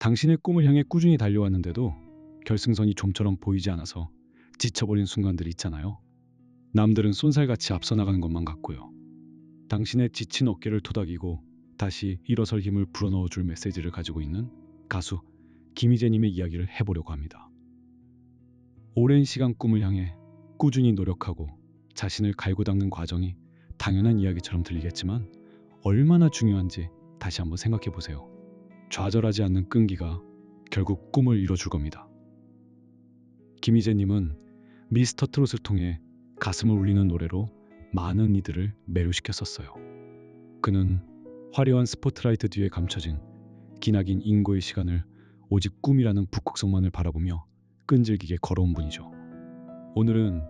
당신의 꿈을 향해 꾸준히 달려왔는데도 결승선이 좀처럼 보이지 않아서 지쳐버린 순간들이 있잖아요. 남들은 쏜살같이 앞서 나가는 것만 같고요. 당신의 지친 어깨를 토닥이고 다시 일어설 힘을 불어넣어 줄 메시지를 가지고 있는 가수 김희재님의 이야기를 해보려고 합니다. 오랜 시간 꿈을 향해 꾸준히 노력하고 자신을 갈고 닦는 과정이 당연한 이야기처럼 들리겠지만 얼마나 중요한지 다시 한번 생각해 보세요. 좌절하지 않는 끈기가 결국 꿈을 이뤄줄 겁니다. 김희재님은 미스터 트롯을 통해 가슴을 울리는 노래로 많은 이들을 매료시켰었어요. 그는 화려한 스포트라이트 뒤에 감춰진 기나긴 인고의 시간을 오직 꿈이라는 북극성만을 바라보며 끈질기게 걸어온 분이죠. 오늘은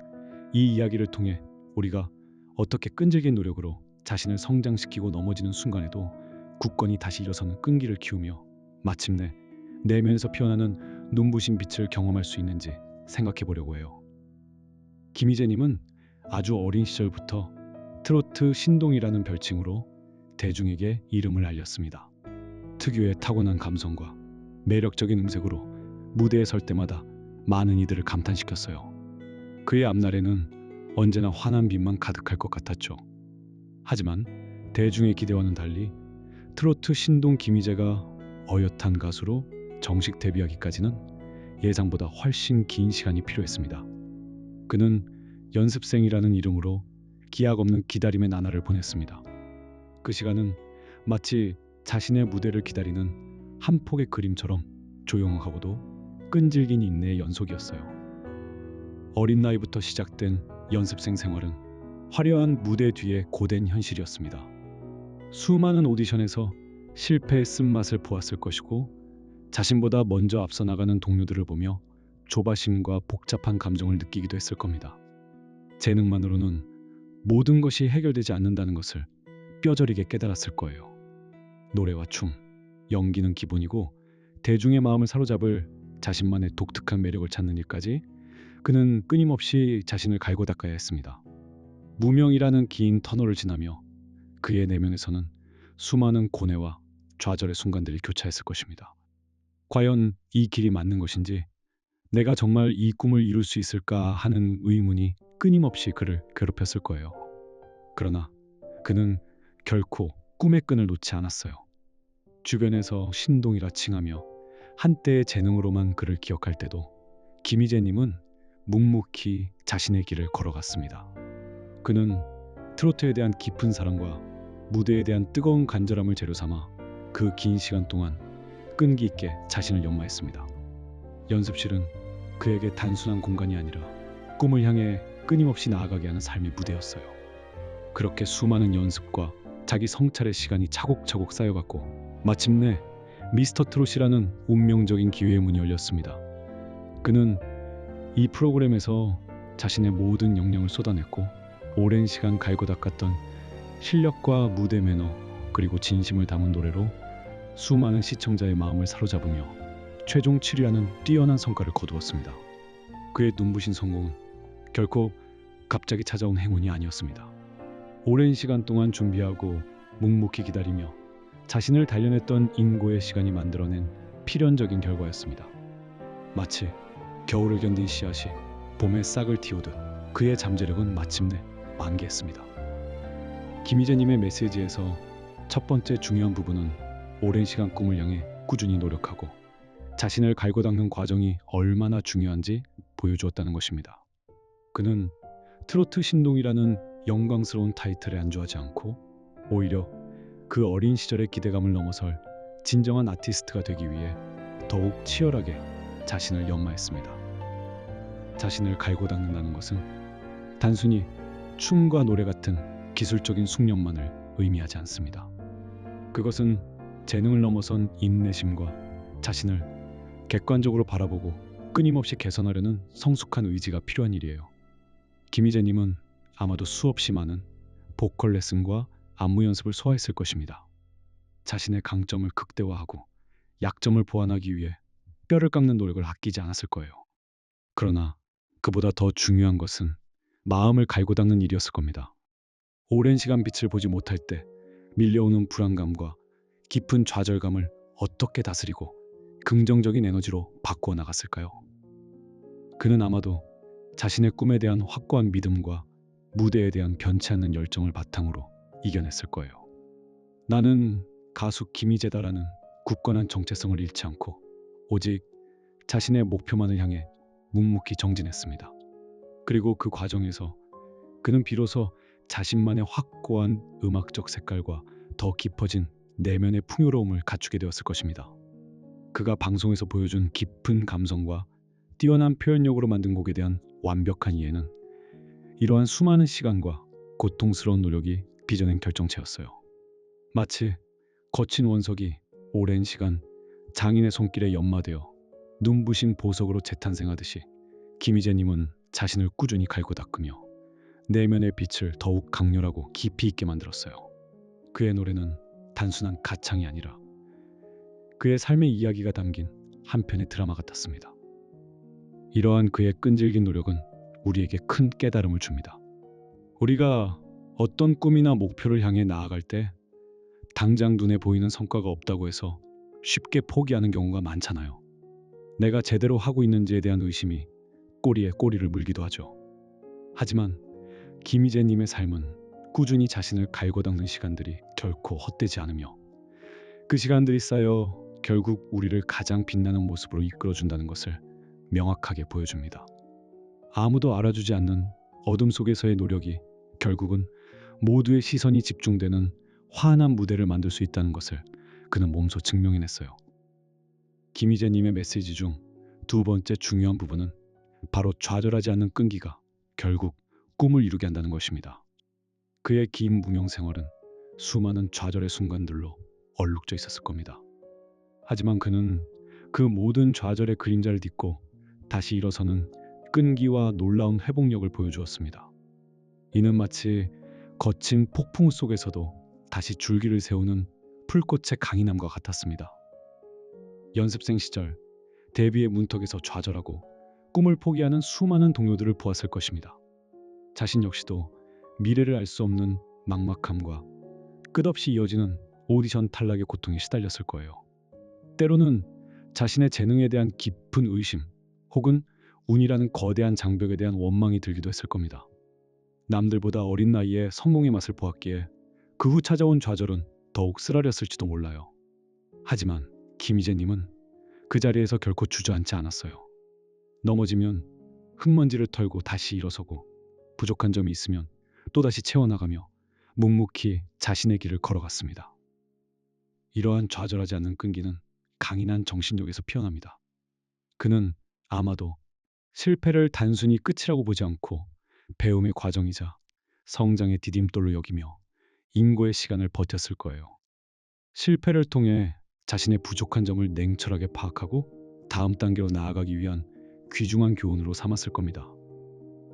이 이야기를 통해 우리가 어떻게 끈질긴 노력으로 자신을 성장시키고 넘어지는 순간에도 굳건히 다시 일어서는 끈기를 키우며 마침내 내면에서 피어나는 눈부신 빛을 경험할 수 있는지 생각해 보려고 해요. 김희재님은 아주 어린 시절부터 트로트 신동이라는 별칭으로 대중에게 이름을 알렸습니다. 특유의 타고난 감성과 매력적인 음색으로 무대에 설 때마다 많은 이들을 감탄시켰어요. 그의 앞날에는 언제나 환한 빛만 가득할 것 같았죠. 하지만 대중의 기대와는 달리 트로트 신동 김희재가 어엿한 가수로 정식 데뷔하기까지는 예상보다 훨씬 긴 시간이 필요했습니다. 그는 연습생이라는 이름으로 기약 없는 기다림의 나날을 보냈습니다. 그 시간은 마치 자신의 무대를 기다리는 한 폭의 그림처럼 조용하고도 끈질긴 인내의 연속이었어요. 어린 나이부터 시작된 연습생 생활은 화려한 무대 뒤에 고된 현실이었습니다. 수많은 오디션에서 실패의 쓴맛을 보았을 것이고 자신보다 먼저 앞서 나가는 동료들을 보며 조바심과 복잡한 감정을 느끼기도 했을 겁니다. 재능만으로는 모든 것이 해결되지 않는다는 것을 뼈저리게 깨달았을 거예요. 노래와 춤, 연기는 기본이고 대중의 마음을 사로잡을 자신만의 독특한 매력을 찾는 일까지 그는 끊임없이 자신을 갈고 닦아야 했습니다. 무명이라는 긴 터널을 지나며 그의 내면에서는 수많은 고뇌와 좌절의 순간들이 교차했을 것입니다. 과연 이 길이 맞는 것인지, 내가 정말 이 꿈을 이룰 수 있을까 하는 의문이 끊임없이 그를 괴롭혔을 거예요. 그러나 그는 결코 꿈의 끈을 놓지 않았어요. 주변에서 신동이라 칭하며 한때의 재능으로만 그를 기억할 때도 김희재님은 묵묵히 자신의 길을 걸어갔습니다. 그는 트로트에 대한 깊은 사랑과 무대에 대한 뜨거운 간절함을 재료 삼아 그 긴 시간 동안 끈기 있게 자신을 연마했습니다. 연습실은 그에게 단순한 공간이 아니라 꿈을 향해 끊임없이 나아가게 하는 삶의 무대였어요. 그렇게 수많은 연습과 자기 성찰의 시간이 차곡차곡 쌓여갔고 마침내 미스터 트롯이라는 운명적인 기회의 문이 열렸습니다. 그는 이 프로그램에서 자신의 모든 역량을 쏟아냈고 오랜 시간 갈고 닦았던 실력과 무대 매너 그리고 진심을 담은 노래로 수많은 시청자의 마음을 사로잡으며 최종 7위라는 뛰어난 성과를 거두었습니다. 그의 눈부신 성공은 결코 갑자기 찾아온 행운이 아니었습니다. 오랜 시간 동안 준비하고 묵묵히 기다리며 자신을 단련했던 인고의 시간이 만들어낸 필연적인 결과였습니다. 마치 겨울을 견딘 씨앗이 봄에 싹을 틔우듯 그의 잠재력은 마침내 만개했습니다. 김희재님의 메시지에서 첫 번째 중요한 부분은 오랜 시간 꿈을 향해 꾸준히 노력하고 자신을 갈고 닦는 과정이 얼마나 중요한지 보여주었다는 것입니다. 그는 트로트 신동이라는 영광스러운 타이틀에 안주하지 않고 오히려 그 어린 시절의 기대감을 넘어설 진정한 아티스트가 되기 위해 더욱 치열하게 자신을 연마했습니다. 자신을 갈고 닦는다는 것은 단순히 춤과 노래 같은 기술적인 숙련만을 의미하지 않습니다. 그것은 재능을 넘어선 인내심과 자신을 객관적으로 바라보고 끊임없이 개선하려는 성숙한 의지가 필요한 일이에요. 김희재님은 아마도 수없이 많은 보컬 레슨과 안무 연습을 소화했을 것입니다. 자신의 강점을 극대화하고 약점을 보완하기 위해 뼈를 깎는 노력을 아끼지 않았을 거예요. 그러나 그보다 더 중요한 것은 마음을 갈고 닦는 일이었을 겁니다. 오랜 시간 빛을 보지 못할 때 밀려오는 불안감과 깊은 좌절감을 어떻게 다스리고 긍정적인 에너지로 바꾸어 나갔을까요? 그는 아마도 자신의 꿈에 대한 확고한 믿음과 무대에 대한 변치 않는 열정을 바탕으로 이겨냈을 거예요. 나는 가수 김희재다라는 굳건한 정체성을 잃지 않고 오직 자신의 목표만을 향해 묵묵히 정진했습니다. 그리고 그 과정에서 그는 비로소 자신만의 확고한 음악적 색깔과 더 깊어진 내면의 풍요로움을 갖추게 되었을 것입니다. 그가 방송에서 보여준 깊은 감성과 뛰어난 표현력으로 만든 곡에 대한 완벽한 이해는 이러한 수많은 시간과 고통스러운 노력이 빚어낸 결정체였어요. 마치 거친 원석이 오랜 시간 장인의 손길에 연마되어 눈부신 보석으로 재탄생하듯이 김희재님은 자신을 꾸준히 갈고 닦으며 내면의 빛을 더욱 강렬하고 깊이 있게 만들었어요. 그의 노래는 단순한 가창이 아니라 그의 삶의 이야기가 담긴 한 편의 드라마 같았습니다. 이러한 그의 끈질긴 노력은 우리에게 큰 깨달음을 줍니다. 우리가 어떤 꿈이나 목표를 향해 나아갈 때 당장 눈에 보이는 성과가 없다고 해서 쉽게 포기하는 경우가 많잖아요. 내가 제대로 하고 있는지에 대한 의심이 꼬리에 꼬리를 물기도 하죠. 하지만 김희재님의 삶은 꾸준히 자신을 갈고 닦는 시간들이 결코 헛되지 않으며 그 시간들이 쌓여 결국 우리를 가장 빛나는 모습으로 이끌어준다는 것을 명확하게 보여줍니다. 아무도 알아주지 않는 어둠 속에서의 노력이 결국은 모두의 시선이 집중되는 환한 무대를 만들 수 있다는 것을 그는 몸소 증명해냈어요. 김희재님의 메시지 중 두 번째 중요한 부분은 바로 좌절하지 않는 끈기가 결국 꿈을 이루게 한다는 것입니다. 그의 긴 무명 생활은 수많은 좌절의 순간들로 얼룩져 있었을 겁니다. 하지만 그는 그 모든 좌절의 그림자를 딛고 다시 일어서는 끈기와 놀라운 회복력을 보여주었습니다. 이는 마치 거친 폭풍 속에서도 다시 줄기를 세우는 풀꽃의 강인함과 같았습니다. 연습생 시절 데뷔의 문턱에서 좌절하고 꿈을 포기하는 수많은 동료들을 보았을 것입니다. 자신 역시도 미래를 알 수 없는 막막함과 끝없이 이어지는 오디션 탈락의 고통에 시달렸을 거예요. 때로는 자신의 재능에 대한 깊은 의심 혹은 운이라는 거대한 장벽에 대한 원망이 들기도 했을 겁니다. 남들보다 어린 나이에 성공의 맛을 보았기에 그 후 찾아온 좌절은 더욱 쓰라렸을지도 몰라요. 하지만 김희재님은 그 자리에서 결코 주저앉지 않았어요. 넘어지면 흙먼지를 털고 다시 일어서고 부족한 점이 있으면 또다시 채워나가며 묵묵히 자신의 길을 걸어갔습니다. 이러한 좌절하지 않는 끈기는 강인한 정신력에서 피어납니다. 그는 아마도 실패를 단순히 끝이라고 보지 않고 배움의 과정이자 성장의 디딤돌로 여기며 인고의 시간을 버텼을 거예요. 실패를 통해 자신의 부족한 점을 냉철하게 파악하고 다음 단계로 나아가기 위한 귀중한 교훈으로 삼았을 겁니다.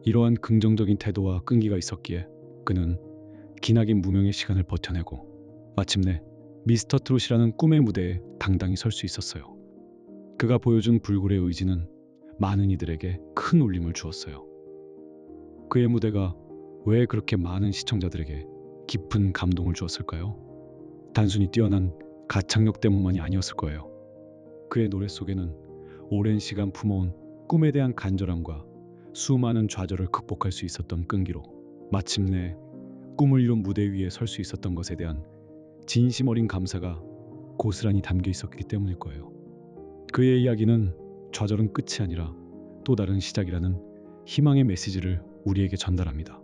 이러한 긍정적인 태도와 끈기가 있었기에 그는 기나긴 무명의 시간을 버텨내고 마침내 미스터 트롯이라는 꿈의 무대에 당당히 설 수 있었어요. 그가 보여준 불굴의 의지는 많은 이들에게 큰 울림을 주었어요. 그의 무대가 왜 그렇게 많은 시청자들에게 깊은 감동을 주었을까요? 단순히 뛰어난 가창력 때문만이 아니었을 거예요. 그의 노래 속에는 오랜 시간 품어온 꿈에 대한 간절함과 수많은 좌절을 극복할 수 있었던 끈기로 마침내 꿈을 이룬 무대 위에 설 수 있었던 것에 대한 진심 어린 감사가 고스란히 담겨 있었기 때문일 거예요. 그의 이야기는 좌절은 끝이 아니라 또 다른 시작이라는 희망의 메시지를 우리에게 전달합니다.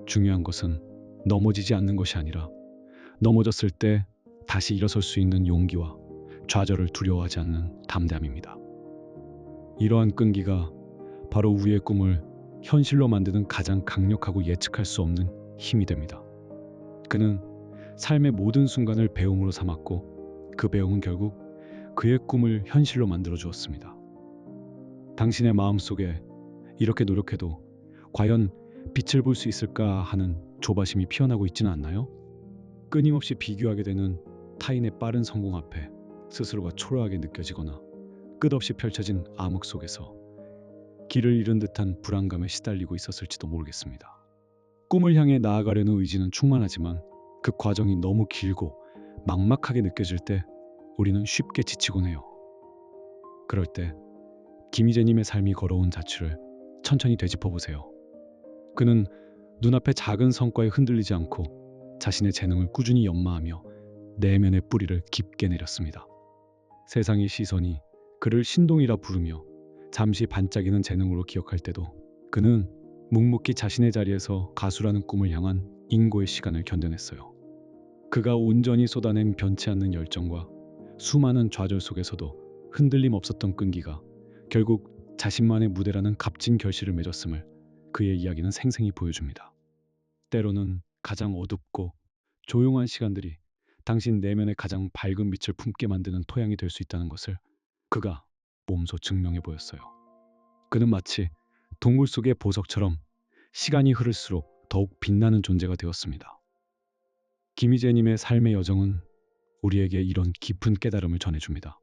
중요한 것은 넘어지지 않는 것이 아니라 넘어졌을 때 다시 일어설 수 있는 용기와 좌절을 두려워하지 않는 담대함입니다. 이러한 끈기가 바로 우리의 꿈을 현실로 만드는 가장 강력하고 예측할 수 없는 힘이 됩니다. 그는 삶의 모든 순간을 배움으로 삼았고 그 배움은 결국 그의 꿈을 현실로 만들어 주었습니다. 당신의 마음속에 이렇게 노력해도 과연 빛을 볼 수 있을까 하는 조바심이 피어나고 있지는 않나요? 끊임없이 비교하게 되는 타인의 빠른 성공 앞에 스스로가 초라하게 느껴지거나 끝없이 펼쳐진 암흑 속에서 길을 잃은 듯한 불안감에 시달리고 있었을지도 모르겠습니다. 꿈을 향해 나아가려는 의지는 충만하지만 그 과정이 너무 길고 막막하게 느껴질 때 우리는 쉽게 지치곤 해요. 그럴 때 김희재님의 삶이 걸어온 자취를 천천히 되짚어 보세요. 그는 눈앞의 작은 성과에 흔들리지 않고 자신의 재능을 꾸준히 연마하며 내면의 뿌리를 깊게 내렸습니다. 세상의 시선이 그를 신동이라 부르며 잠시 반짝이는 재능으로 기억할 때도 그는 묵묵히 자신의 자리에서 가수라는 꿈을 향한 인고의 시간을 견뎌냈어요. 그가 온전히 쏟아낸 변치 않는 열정과 수많은 좌절 속에서도 흔들림 없었던 끈기가 결국 자신만의 무대라는 값진 결실을 맺었음을 그의 이야기는 생생히 보여줍니다. 때로는 가장 어둡고 조용한 시간들이 당신 내면의 가장 밝은 빛을 품게 만드는 토양이 될 수 있다는 것을 그가 몸소 증명해 보였어요. 그는 마치 동굴 속의 보석처럼 시간이 흐를수록 더욱 빛나는 존재가 되었습니다. 김희재님의 삶의 여정은 우리에게 이런 깊은 깨달음을 전해줍니다.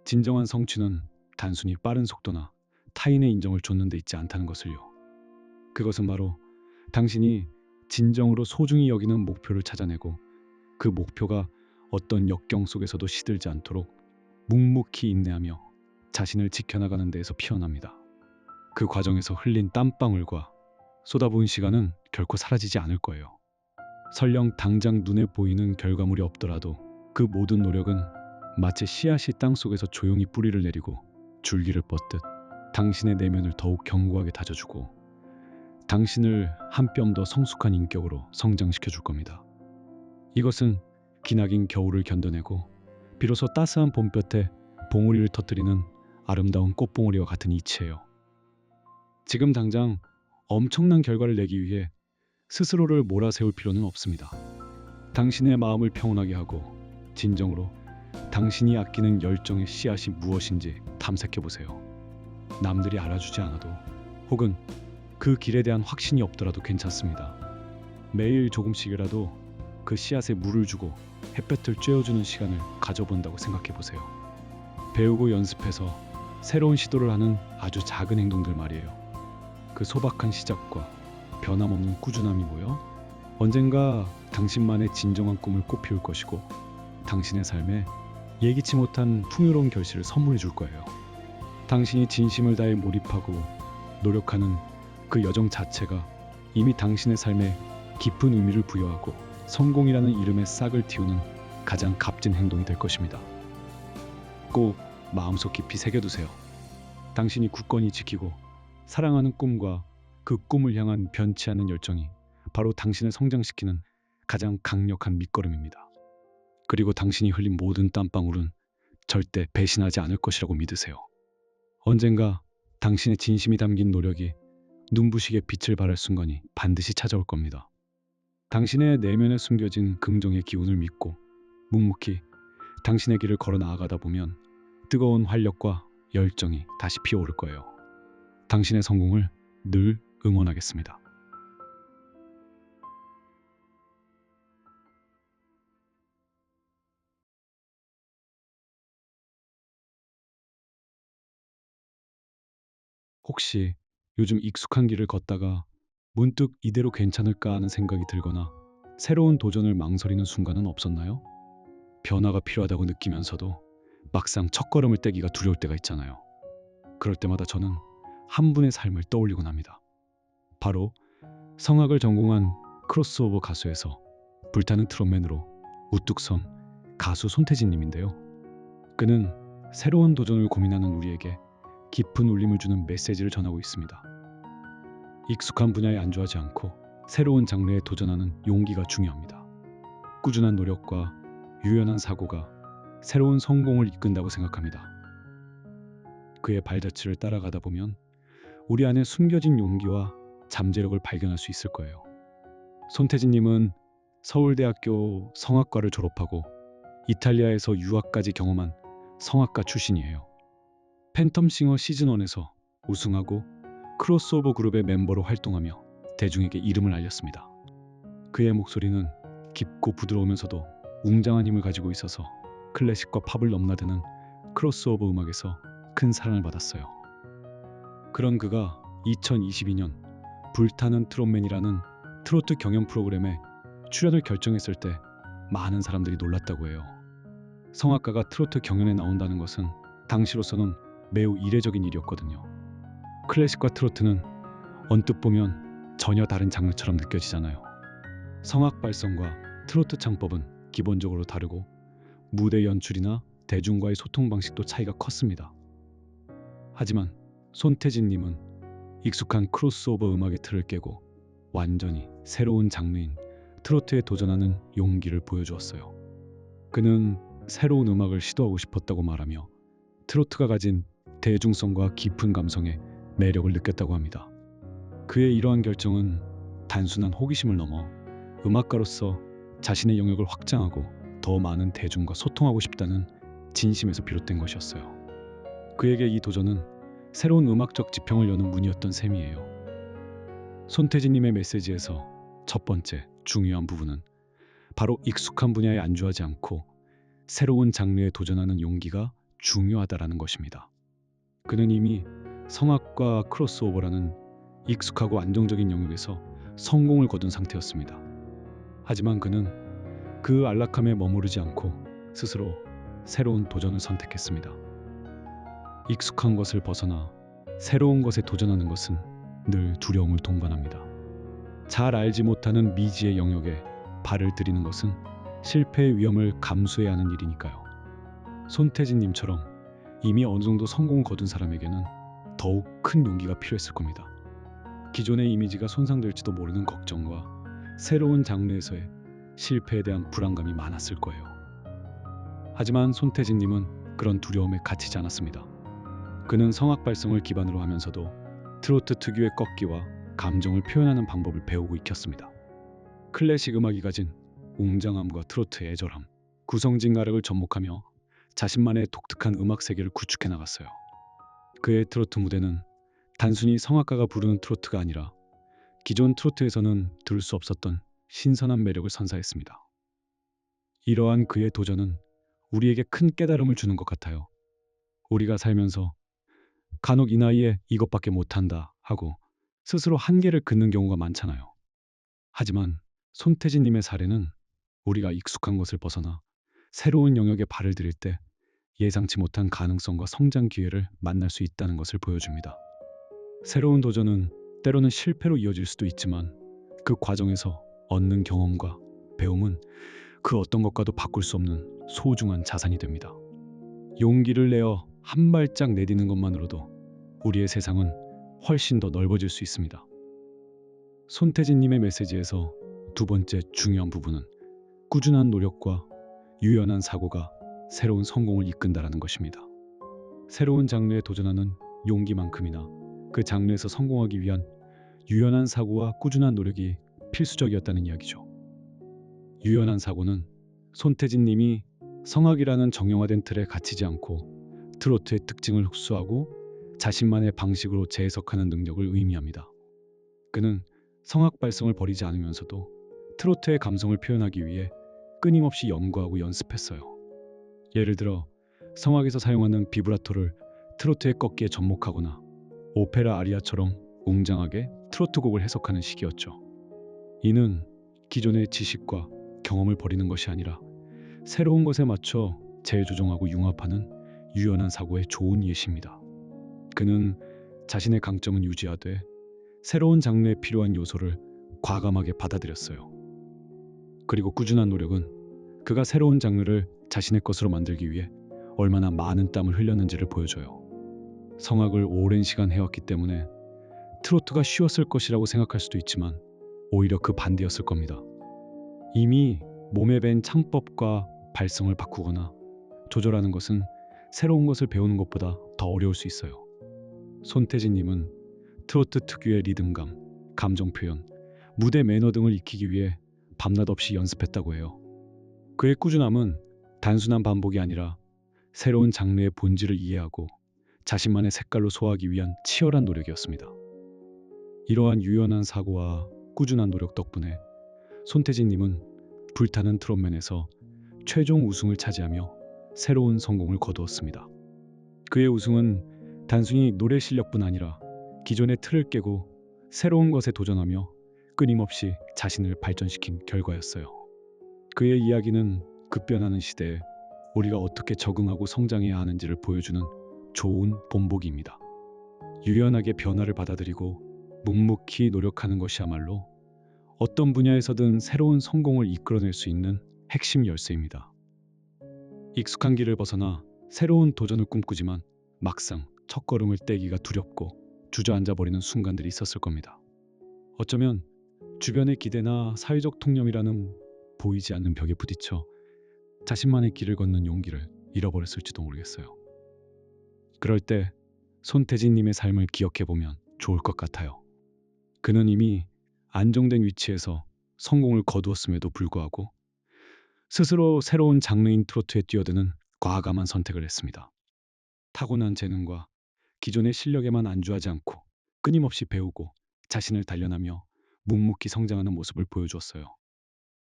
진정한 성취는 단순히 빠른 속도나 타인의 인정을 쫓는 데 있지 않다는 것을요. 그것은 바로 당신이 진정으로 소중히 여기는 목표를 찾아내고 그 목표가 어떤 역경 속에서도 시들지 않도록 묵묵히 인내하며 자신을 지켜나가는 데에서 피어납니다. 그 과정에서 흘린 땀방울과 쏟아부은 시간은 결코 사라지지 않을 거예요. 설령 당장 눈에 보이는 결과물이 없더라도 그 모든 노력은 마치 씨앗이 땅 속에서 조용히 뿌리를 내리고 줄기를 뻗듯 당신의 내면을 더욱 견고하게 다져주고 당신을 한 뼘 더 성숙한 인격으로 성장시켜 줄 겁니다. 이것은 기나긴 겨울을 견뎌내고 비로소 따스한 봄볕에 봉우리를 터뜨리는 아름다운 꽃봉오리와 같은 이치예요. 지금 당장 엄청난 결과를 내기 위해 스스로를 몰아세울 필요는 없습니다. 당신의 마음을 평온하게 하고 진정으로 당신이 아끼는 열정의 씨앗이 무엇인지 탐색해 보세요. 남들이 알아주지 않아도 혹은 그 길에 대한 확신이 없더라도 괜찮습니다. 매일 조금씩이라도 그 씨앗에 물을 주고 햇볕을 쬐어주는 시간을 가져본다고 생각해 보세요. 배우고 연습해서 새로운 시도를 하는 아주 작은 행동들 말이에요. 그 소박한 시작과 변함없는 꾸준함이 모여 언젠가 당신만의 진정한 꿈을 꽃피울 것이고 당신의 삶에 예기치 못한 풍요로운 결실을 선물해 줄 거예요. 당신이 진심을 다해 몰입하고 노력하는 그 여정 자체가 이미 당신의 삶에 깊은 의미를 부여하고 성공이라는 이름의 싹을 틔우는 가장 값진 행동이 될 것입니다. 꼭 마음속 깊이 새겨두세요. 당신이 굳건히 지키고 사랑하는 꿈과 그 꿈을 향한 변치 않는 열정이 바로 당신을 성장시키는 가장 강력한 밑거름입니다. 그리고 당신이 흘린 모든 땀방울은 절대 배신하지 않을 것이라고 믿으세요. 언젠가 당신의 진심이 담긴 노력이 눈부시게 빛을 발할 순간이 반드시 찾아올 겁니다. 당신의 내면에 숨겨진 긍정의 기운을 믿고 묵묵히 당신의 길을 걸어 나아가다 보면 뜨거운 활력과 열정이 다시 피어오를 거예요. 당신의 성공을 늘 응원하겠습니다. 혹시 요즘 익숙한 길을 걷다가 문득 이대로 괜찮을까 하는 생각이 들거나 새로운 도전을 망설이는 순간은 없었나요? 변화가 필요하다고 느끼면서도 막상 첫걸음을 떼기가 두려울 때가 있잖아요. 그럴 때마다 저는 한 분의 삶을 떠올리곤 합니다. 바로 성악을 전공한 크로스오버 가수에서 불타는 트롯맨으로 우뚝 선 가수 손태진 님인데요. 그는 새로운 도전을 고민하는 우리에게 깊은 울림을 주는 메시지를 전하고 있습니다. 익숙한 분야에 안주하지 않고 새로운 장르에 도전하는 용기가 중요합니다. 꾸준한 노력과 유연한 사고가 새로운 성공을 이끈다고 생각합니다. 그의 발자취를 따라가다 보면 우리 안에 숨겨진 용기와 잠재력을 발견할 수 있을 거예요. 손태진님은 서울대학교 성악과를 졸업하고 이탈리아에서 유학까지 경험한 성악가 출신이에요. 팬텀싱어 시즌1에서 우승하고 크로스오버 그룹의 멤버로 활동하며 대중에게 이름을 알렸습니다. 그의 목소리는 깊고 부드러우면서도 웅장한 힘을 가지고 있어서 클래식과 팝을 넘나드는 크로스오버 음악에서 큰 사랑을 받았어요. 그런 그가 2022년 불타는 트롯맨이라는 트로트 경연 프로그램에 출연을 결정했을 때 많은 사람들이 놀랐다고 해요. 성악가가 트로트 경연에 나온다는 것은 당시로서는 매우 이례적인 일이었거든요. 클래식과 트로트는 언뜻 보면 전혀 다른 장르처럼 느껴지잖아요. 성악 발성과 트로트 창법은 기본적으로 다르고 무대 연출이나 대중과의 소통 방식도 차이가 컸습니다. 하지만 손태진님은 익숙한 크로스오버 음악의 틀을 깨고 완전히 새로운 장르인 트로트에 도전하는 용기를 보여주었어요. 그는 새로운 음악을 시도하고 싶었다고 말하며 트로트가 가진 대중성과 깊은 감성에 매력을 느꼈다고 합니다. 그의 이러한 결정은 단순한 호기심을 넘어 음악가로서 자신의 영역을 확장하고 더 많은 대중과 소통하고 싶다는 진심에서 비롯된 것이었어요. 그에게 이 도전은 새로운 음악적 지평을 여는 문이었던 셈이에요. 손태진님의 메시지에서 첫 번째 중요한 부분은 바로 익숙한 분야에 안주하지 않고 새로운 장르에 도전하는 용기가 중요하다라는 것입니다. 그는 이미 성악과 크로스오버라는 익숙하고 안정적인 영역에서 성공을 거둔 상태였습니다. 하지만 그는 그 안락함에 머무르지 않고 스스로 새로운 도전을 선택했습니다. 익숙한 것을 벗어나 새로운 것에 도전하는 것은 늘 두려움을 동반합니다. 잘 알지 못하는 미지의 영역에 발을 들이는 것은 실패의 위험을 감수해야 하는 일이니까요. 손태진님처럼 이미 어느 정도 성공을 거둔 사람에게는 더욱 큰 용기가 필요했을 겁니다. 기존의 이미지가 손상될지도 모르는 걱정과 새로운 장르에서의 실패에 대한 불안감이 많았을 거예요. 하지만 손태진님은 그런 두려움에 갇히지 않았습니다. 그는 성악 발성을 기반으로 하면서도 트로트 특유의 꺾기와 감정을 표현하는 방법을 배우고 익혔습니다. 클래식 음악이 가진 웅장함과 트로트의 애절함, 구성진 가락을 접목하며 자신만의 독특한 음악 세계를 구축해 나갔어요. 그의 트로트 무대는 단순히 성악가가 부르는 트로트가 아니라 기존 트로트에서는 들을 수 없었던 신선한 매력을 선사했습니다. 이러한 그의 도전은 우리에게 큰 깨달음을 주는 것 같아요. 우리가 살면서 간혹 이 나이에 이것밖에 못한다 하고 스스로 한계를 긋는 경우가 많잖아요. 하지만 손태진님의 사례는 우리가 익숙한 것을 벗어나 새로운 영역에 발을 들일 때 예상치 못한 가능성과 성장 기회를 만날 수 있다는 것을 보여줍니다. 새로운 도전은 때로는 실패로 이어질 수도 있지만 그 과정에서 얻는 경험과 배움은 그 어떤 것과도 바꿀 수 없는 소중한 자산이 됩니다. 용기를 내어 한 발짝 내디는 것만으로도 우리의 세상은 훨씬 더 넓어질 수 있습니다. 손태진님의 메시지에서 두 번째 중요한 부분은 꾸준한 노력과 유연한 사고가 새로운 성공을 이끈다라는 것입니다. 새로운 장르에 도전하는 용기만큼이나 그 장르에서 성공하기 위한 유연한 사고와 꾸준한 노력이 필수적이었다는 이야기죠. 유연한 사고는 손태진님이 성악이라는 정형화된 틀에 갇히지 않고 트로트의 특징을 흡수하고 자신만의 방식으로 재해석하는 능력을 의미합니다. 그는 성악 발성을 버리지 않으면서도 트로트의 감성을 표현하기 위해 끊임없이 연구하고 연습했어요. 예를 들어 성악에서 사용하는 비브라토를 트로트의 꺾기에 접목하거나 오페라 아리아처럼 웅장하게 트로트 곡을 해석하는 식이었죠. 이는 기존의 지식과 경험을 버리는 것이 아니라 새로운 것에 맞춰 재조정하고 융합하는 유연한 사고의 좋은 예시입니다. 그는 자신의 강점은 유지하되 새로운 장르에 필요한 요소를 과감하게 받아들였어요. 그리고 꾸준한 노력은 그가 새로운 장르를 자신의 것으로 만들기 위해 얼마나 많은 땀을 흘렸는지를 보여줘요. 성악을 오랜 시간 해왔기 때문에 트로트가 쉬웠을 것이라고 생각할 수도 있지만 오히려 그 반대였을 겁니다. 이미 몸에 밴 창법과 발성을 바꾸거나 조절하는 것은 새로운 것을 배우는 것보다 더 어려울 수 있어요. 손태진님은 트로트 특유의 리듬감, 감정 표현, 무대 매너 등을 익히기 위해 밤낮 없이 연습했다고 해요. 그의 꾸준함은 단순한 반복이 아니라 새로운 장르의 본질을 이해하고 자신만의 색깔로 소화하기 위한 치열한 노력이었습니다. 이러한 유연한 사고와 꾸준한 노력 덕분에 손태진님은 불타는 트롯맨에서 최종 우승을 차지하며 새로운 성공을 거두었습니다. 그의 우승은 단순히 노래 실력뿐 아니라 기존의 틀을 깨고 새로운 것에 도전하며 끊임없이 자신을 발전시킨 결과였어요. 그의 이야기는 급변하는 시대에 우리가 어떻게 적응하고 성장해야 하는지를 보여주는 좋은 본보기입니다. 유연하게 변화를 받아들이고 묵묵히 노력하는 것이야말로 어떤 분야에서든 새로운 성공을 이끌어낼 수 있는 핵심 열쇠입니다. 익숙한 길을 벗어나 새로운 도전을 꿈꾸지만 막상 첫걸음을 떼기가 두렵고 주저앉아 버리는 순간들이 있었을 겁니다. 어쩌면 주변의 기대나 사회적 통념이라는 보이지 않는 벽에 부딪혀 자신만의 길을 걷는 용기를 잃어버렸을지도 모르겠어요. 그럴 때 손태진님의 삶을 기억해보면 좋을 것 같아요. 그는 이미 안정된 위치에서 성공을 거두었음에도 불구하고 스스로 새로운 장르인 트로트에 뛰어드는 과감한 선택을 했습니다. 타고난 재능과 기존의 실력에만 안주하지 않고 끊임없이 배우고 자신을 단련하며 묵묵히 성장하는 모습을 보여주었어요.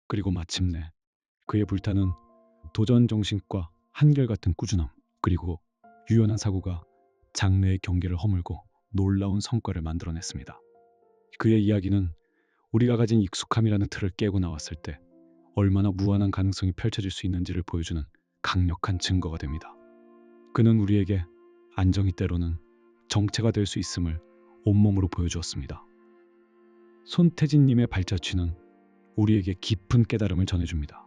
그리고 마침내 그의 불타는 도전 정신과 한결같은 꾸준함, 그리고 유연한 사고가 장래의 경계를 허물고 놀라운 성과를 만들어냈습니다. 그의 이야기는 우리가 가진 익숙함이라는 틀을 깨고 나왔을 때 얼마나 무한한 가능성이 펼쳐질 수 있는지를 보여주는 강력한 증거가 됩니다. 그는 우리에게 안정이 때로는 정체가 될 수 있음을 온몸으로 보여주었습니다. 손태진님의 발자취는 우리에게 깊은 깨달음을 전해줍니다.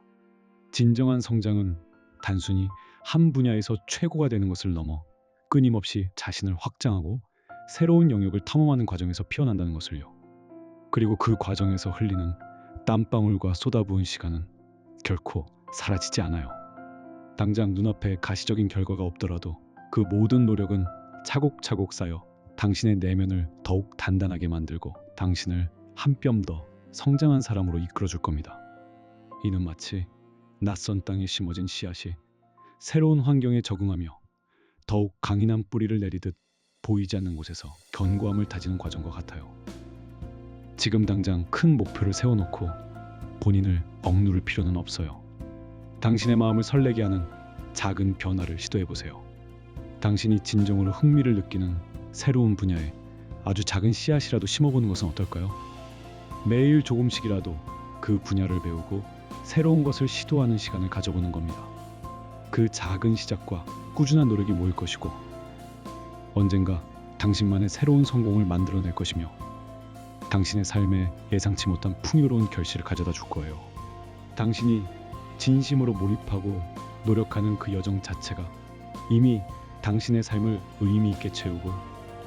진정한 성장은 단순히 한 분야에서 최고가 되는 것을 넘어 끊임없이 자신을 확장하고 새로운 영역을 탐험하는 과정에서 피어난다는 것을요. 그리고 그 과정에서 흘리는 땀방울과 쏟아부은 시간은 결코 사라지지 않아요. 당장 눈앞에 가시적인 결과가 없더라도 그 모든 노력은 차곡차곡 쌓여 당신의 내면을 더욱 단단하게 만들고 당신을 한 뼘 더 성장한 사람으로 이끌어줄 겁니다. 이는 마치 낯선 땅에 심어진 씨앗이 새로운 환경에 적응하며 더욱 강인한 뿌리를 내리듯 보이지 않는 곳에서 견고함을 다지는 과정과 같아요. 지금 당장 큰 목표를 세워놓고 본인을 억누를 필요는 없어요. 당신의 마음을 설레게 하는 작은 변화를 시도해보세요. 당신이 진정으로 흥미를 느끼는 새로운 분야에 아주 작은 씨앗이라도 심어보는 것은 어떨까요? 매일 조금씩이라도 그 분야를 배우고 새로운 것을 시도하는 시간을 가져보는 겁니다. 그 작은 시작과 꾸준한 노력이 모일 것이고 언젠가 당신만의 새로운 성공을 만들어낼 것이며 당신의 삶에 예상치 못한 풍요로운 결실을 가져다 줄 거예요. 당신이 진심으로 몰입하고 노력하는 그 여정 자체가 이미 당신의 삶을 의미 있게 채우고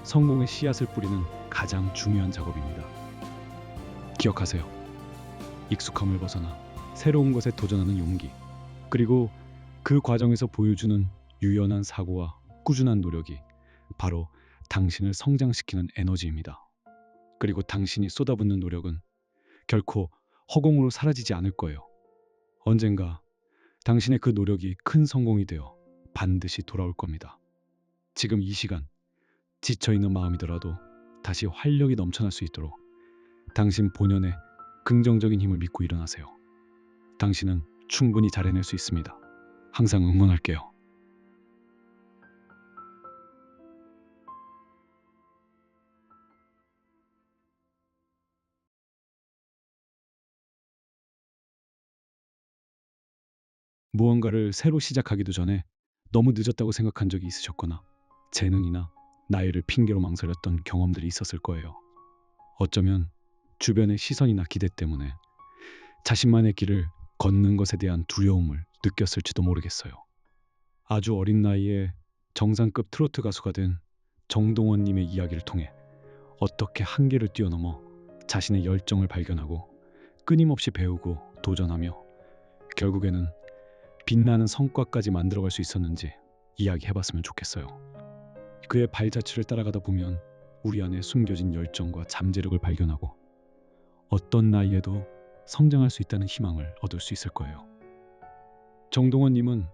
성공의 씨앗을 뿌리는 가장 중요한 작업입니다. 기억하세요. 익숙함을 벗어나 새로운 것에 도전하는 용기, 그리고 그 과정에서 보여주는 유연한 사고와 꾸준한 노력이 바로 당신을 성장시키는 에너지입니다. 그리고 당신이 쏟아붓는 노력은 결코 허공으로 사라지지 않을 거예요. 언젠가 당신의 그 노력이 큰 성공이 되어 반드시 돌아올 겁니다. 지금 이 시간 지쳐있는 마음이더라도 다시 활력이 넘쳐날 수 있도록 당신 본연의 긍정적인 힘을 믿고 일어나세요. 당신은 충분히 잘 해낼 수 있습니다. 항상 응원할게요. 무언가를 새로 시작하기도 전에 너무 늦었다고 생각한 적이 있으셨거나 재능이나 나이를 핑계로 망설였던 경험들이 있었을 거예요. 어쩌면 주변의 시선이나 기대 때문에 자신만의 길을 걷는 것에 대한 두려움을 느꼈을지도 모르겠어요. 아주 어린 나이에 정상급 트로트 가수가 된 정동원 님의 이야기를 통해 어떻게 한계를 뛰어넘어 자신의 열정을 발견하고 끊임없이 배우고 도전하며 결국에는 빛나는 성과까지 만들어갈 수 있었는지 이야기해봤으면 좋겠어요. 그의 발자취를 따라가다 보면 우리 안에 숨겨진 열정과 잠재력을 발견하고 어떤 나이에도 성장할 수 있다는 희망을 얻을 수 있을 거예요. 정동원님은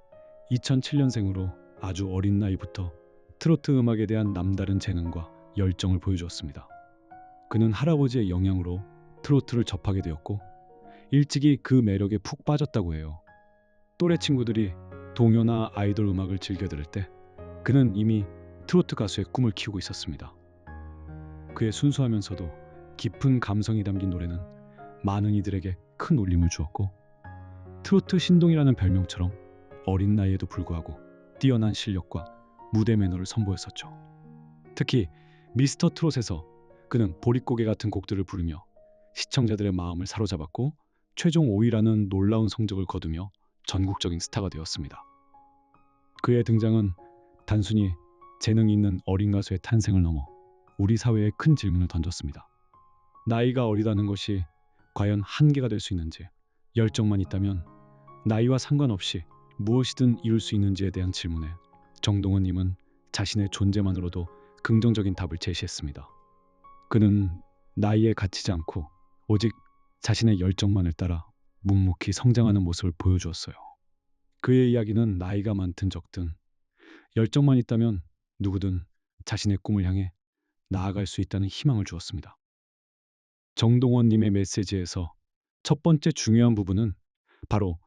2007년생으로 아주 어린 나이부터 트로트 음악에 대한 남다른 재능과 열정을 보여주었습니다. 그는 할아버지의 영향으로 트로트를 접하게 되었고 일찍이 그 매력에 푹 빠졌다고 해요. 또래 친구들이 동요나 아이돌 음악을 즐겨 들을 때 그는 이미 트로트 가수의 꿈을 키우고 있었습니다. 그의 순수하면서도 깊은 감성이 담긴 노래는 많은 이들에게 큰 울림을 주었고 트로트 신동이라는 별명처럼 어린 나이에도 불구하고 뛰어난 실력과 무대 매너를 선보였었죠. 특히 미스터 트롯에서 그는 보릿고개 같은 곡들을 부르며 시청자들의 마음을 사로잡았고 최종 5위라는 놀라운 성적을 거두며 전국적인 스타가 되었습니다. 그의 등장은 단순히 재능이 있는 어린 가수의 탄생을 넘어 우리 사회에 큰 질문을 던졌습니다. 나이가 어리다는 것이 과연 한계가 될 수 있는지, 열정만 있다면 나이와 상관없이 무엇이든 이룰 수 있는지에 대한 질문에 정동원님은 자신의 존재만으로도 긍정적인 답을 제시했습니다. 그는 나이에 갇히지 않고 오직 자신의 열정만을 따라 묵묵히 성장하는 모습을 보여주었어요. 그의 이야기는 나이가 많든 적든 열정만 있다면 누구든 자신의 꿈을 향해 나아갈 수 있다는 희망을 주었습니다. 정동원님의 메시지에서 첫 번째 중요한 부분은 바로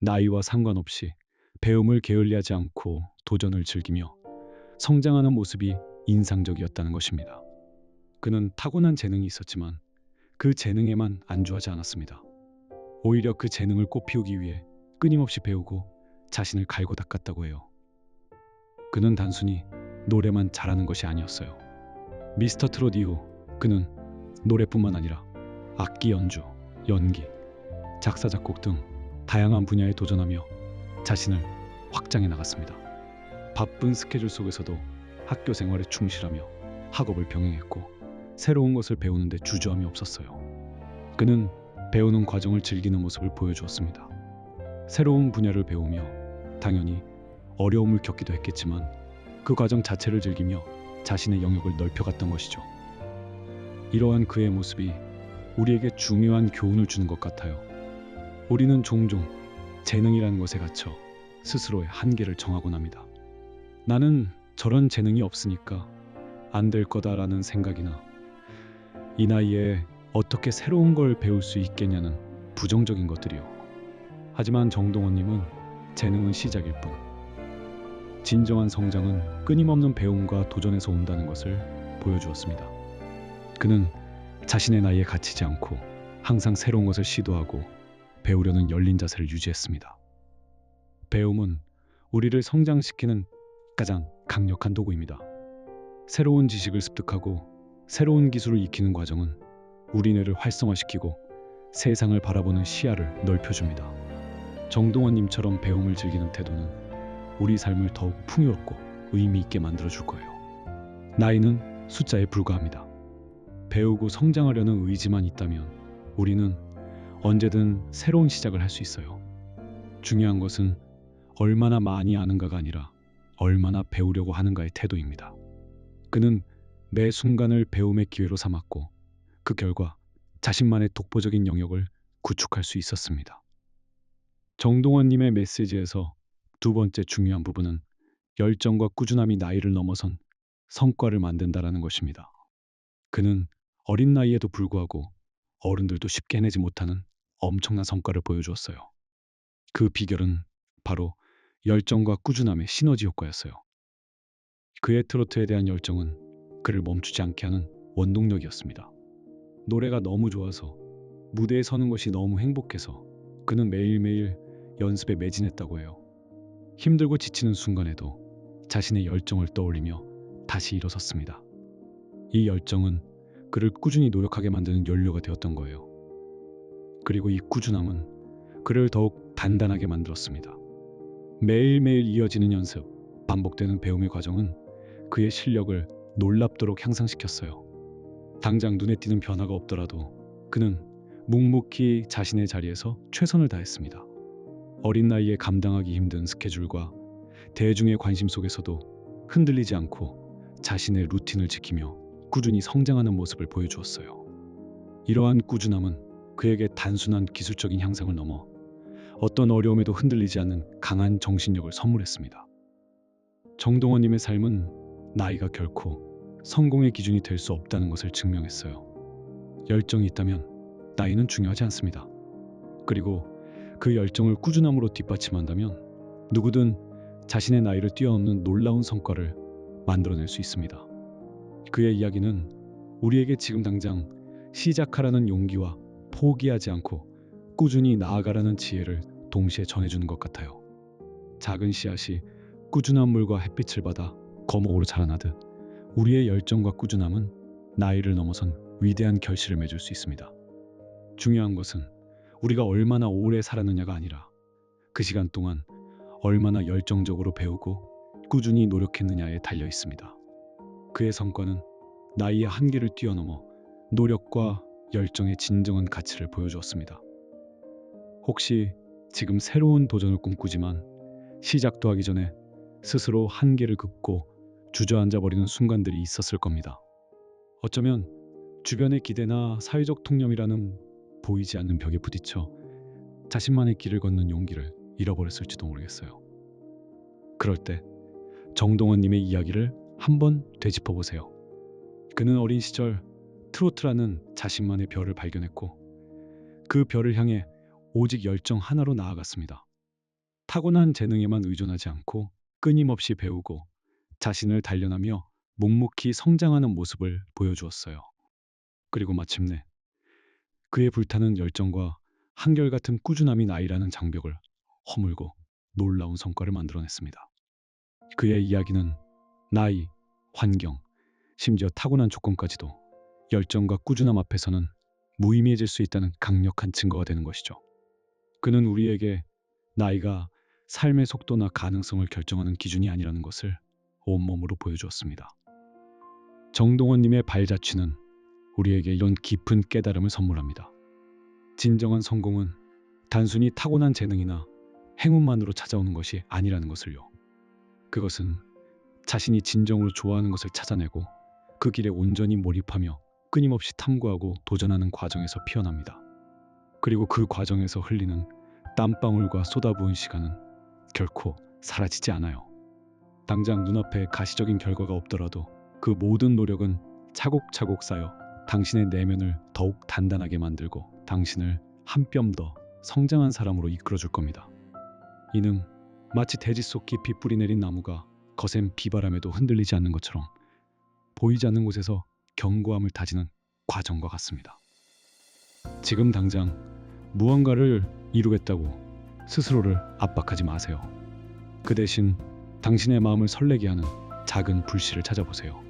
나이와 상관없이 배움을 게을리하지 않고 도전을 즐기며 성장하는 모습이 인상적이었다는 것입니다. 그는 타고난 재능이 있었지만 그 재능에만 안주하지 않았습니다. 오히려 그 재능을 꽃피우기 위해 끊임없이 배우고 자신을 갈고 닦았다고 해요. 그는 단순히 노래만 잘하는 것이 아니었어요. 미스터 트롯 이후 그는 노래뿐만 아니라 악기 연주, 연기, 작사, 작곡 등 다양한 분야에 도전하며 자신을 확장해 나갔습니다. 바쁜 스케줄 속에서도 학교 생활에 충실하며 학업을 병행했고 새로운 것을 배우는 데 주저함이 없었어요. 그는 배우는 과정을 즐기는 모습을 보여주었습니다. 새로운 분야를 배우며 당연히 어려움을 겪기도 했겠지만 그 과정 자체를 즐기며 자신의 영역을 넓혀갔던 것이죠. 이러한 그의 모습이 우리에게 중요한 교훈을 주는 것 같아요. 우리는 종종 재능이라는 것에 갇혀 스스로의 한계를 정하곤 합니다. 나는 저런 재능이 없으니까 안 될 거다라는 생각이나 이 나이에 어떻게 새로운 걸 배울 수 있겠냐는 부정적인 것들이요. 하지만 정동원님은 재능은 시작일 뿐, 진정한 성장은 끊임없는 배움과 도전에서 온다는 것을 보여주었습니다. 그는 자신의 나이에 갇히지 않고 항상 새로운 것을 시도하고 배우려는 열린 자세를 유지했습니다. 배움은 우리를 성장시키는 가장 강력한 도구입니다. 새로운 지식을 습득하고 새로운 기술을 익히는 과정은 우리 뇌를 활성화시키고 세상을 바라보는 시야를 넓혀줍니다. 정동원님처럼 배움을 즐기는 태도는 우리 삶을 더욱 풍요롭고 의미 있게 만들어줄 거예요. 나이는 숫자에 불과합니다. 배우고 성장하려는 의지만 있다면 우리는 언제든 새로운 시작을 할 수 있어요. 중요한 것은 얼마나 많이 아는가가 아니라 얼마나 배우려고 하는가의 태도입니다. 그는 매 순간을 배움의 기회로 삼았고 그 결과 자신만의 독보적인 영역을 구축할 수 있었습니다. 정동원님의 메시지에서 두 번째 중요한 부분은 열정과 꾸준함이 나이를 넘어선 성과를 만든다라는 것입니다. 그는 어린 나이에도 불구하고 어른들도 쉽게 해내지 못하는 엄청난 성과를 보여주었어요. 그 비결은 바로 열정과 꾸준함의 시너지 효과였어요. 그의 트로트에 대한 열정은 그를 멈추지 않게 하는 원동력이었습니다. 노래가 너무 좋아서 무대에 서는 것이 너무 행복해서 그는 매일매일 연습에 매진했다고 해요. 힘들고 지치는 순간에도 자신의 열정을 떠올리며 다시 일어섰습니다. 이 열정은 그를 꾸준히 노력하게 만드는 연료가 되었던 거예요. 그리고 이 꾸준함은 그를 더욱 단단하게 만들었습니다. 매일매일 이어지는 연습, 반복되는 배움의 과정은 그의 실력을 놀랍도록 향상시켰어요. 당장 눈에 띄는 변화가 없더라도 그는 묵묵히 자신의 자리에서 최선을 다했습니다. 어린 나이에 감당하기 힘든 스케줄과 대중의 관심 속에서도 흔들리지 않고 자신의 루틴을 지키며 꾸준히 성장하는 모습을 보여주었어요. 이러한 꾸준함은 그에게 단순한 기술적인 향상을 넘어 어떤 어려움에도 흔들리지 않는 강한 정신력을 선물했습니다. 정동원님의 삶은 나이가 결코 성공의 기준이 될 수 없다는 것을 증명했어요. 열정이 있다면 나이는 중요하지 않습니다. 그리고 그 열정을 꾸준함으로 뒷받침한다면 누구든 자신의 나이를 뛰어넘는 놀라운 성과를 만들어낼 수 있습니다. 그의 이야기는 우리에게 지금 당장 시작하라는 용기와 포기하지 않고 꾸준히 나아가라는 지혜를 동시에 전해주는 것 같아요. 작은 씨앗이 꾸준한 물과 햇빛을 받아 거목으로 자라나듯 우리의 열정과 꾸준함은 나이를 넘어선 위대한 결실을 맺을 수 있습니다. 중요한 것은 우리가 얼마나 오래 살았느냐가 아니라 그 시간 동안 얼마나 열정적으로 배우고 꾸준히 노력했느냐에 달려 있습니다. 그의 성과는 나이의 한계를 뛰어넘어 노력과 열정의 진정한 가치를 보여주었습니다. 혹시 지금 새로운 도전을 꿈꾸지만 시작도 하기 전에 스스로 한계를 긋고 주저앉아 버리는 순간들이 있었을 겁니다. 어쩌면 주변의 기대나 사회적 통념이라는 보이지 않는 벽에 부딪혀 자신만의 길을 걷는 용기를 잃어버렸을지도 모르겠어요. 그럴 때 정동원님의 이야기를 한번 되짚어 보세요. 그는 어린 시절 트로트라는 자신만의 별을 발견했고 그 별을 향해 오직 열정 하나로 나아갔습니다. 타고난 재능에만 의존하지 않고 끊임없이 배우고 자신을 단련하며 묵묵히 성장하는 모습을 보여주었어요. 그리고 마침내 그의 불타는 열정과 한결같은 꾸준함이 나이라는 장벽을 허물고 놀라운 성과를 만들어냈습니다. 그의 이야기는 나이, 환경, 심지어 타고난 조건까지도 열정과 꾸준함 앞에서는 무의미해질 수 있다는 강력한 증거가 되는 것이죠. 그는 우리에게 나이가 삶의 속도나 가능성을 결정하는 기준이 아니라는 것을 온몸으로 보여주었습니다. 정동원님의 발자취는 우리에게 이런 깊은 깨달음을 선물합니다. 진정한 성공은 단순히 타고난 재능이나 행운만으로 찾아오는 것이 아니라는 것을요. 그것은 자신이 진정으로 좋아하는 것을 찾아내고 그 길에 온전히 몰입하며 끊임없이 탐구하고 도전하는 과정에서 피어납니다. 그리고 그 과정에서 흘리는 땀방울과 쏟아부은 시간은 결코 사라지지 않아요. 당장 눈앞에 가시적인 결과가 없더라도 그 모든 노력은 차곡차곡 쌓여 당신의 내면을 더욱 단단하게 만들고 당신을 한 뼘 더 성장한 사람으로 이끌어줄 겁니다. 이는 마치 대지 속 깊이 뿌리내린 나무가 거센 비바람에도 흔들리지 않는 것처럼 보이지 않는 곳에서 견고함을 다지는 과정과 같습니다. 지금 당장 무언가를 이루겠다고 스스로를 압박하지 마세요. 그 대신 당신의 마음을 설레게 하는 작은 불씨를 찾아보세요.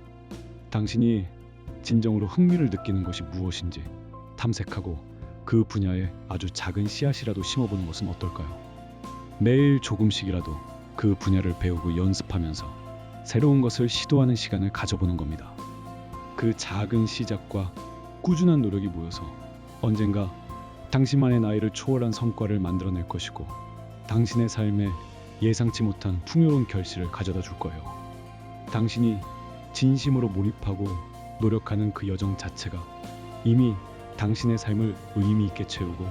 당신이 진정으로 흥미를 느끼는 것이 무엇인지 탐색하고 그 분야에 아주 작은 씨앗이라도 심어보는 것은 어떨까요? 매일 조금씩이라도 그 분야를 배우고 연습하면서 새로운 것을 시도하는 시간을 가져보는 겁니다. 그 작은 시작과 꾸준한 노력이 모여서 언젠가 당신만의 나이를 초월한 성과를 만들어낼 것이고 당신의 삶에 예상치 못한 풍요로운 결실을 가져다 줄 거예요. 당신이 진심으로 몰입하고 노력하는 그 여정 자체가 이미 당신의 삶을 의미 있게 채우고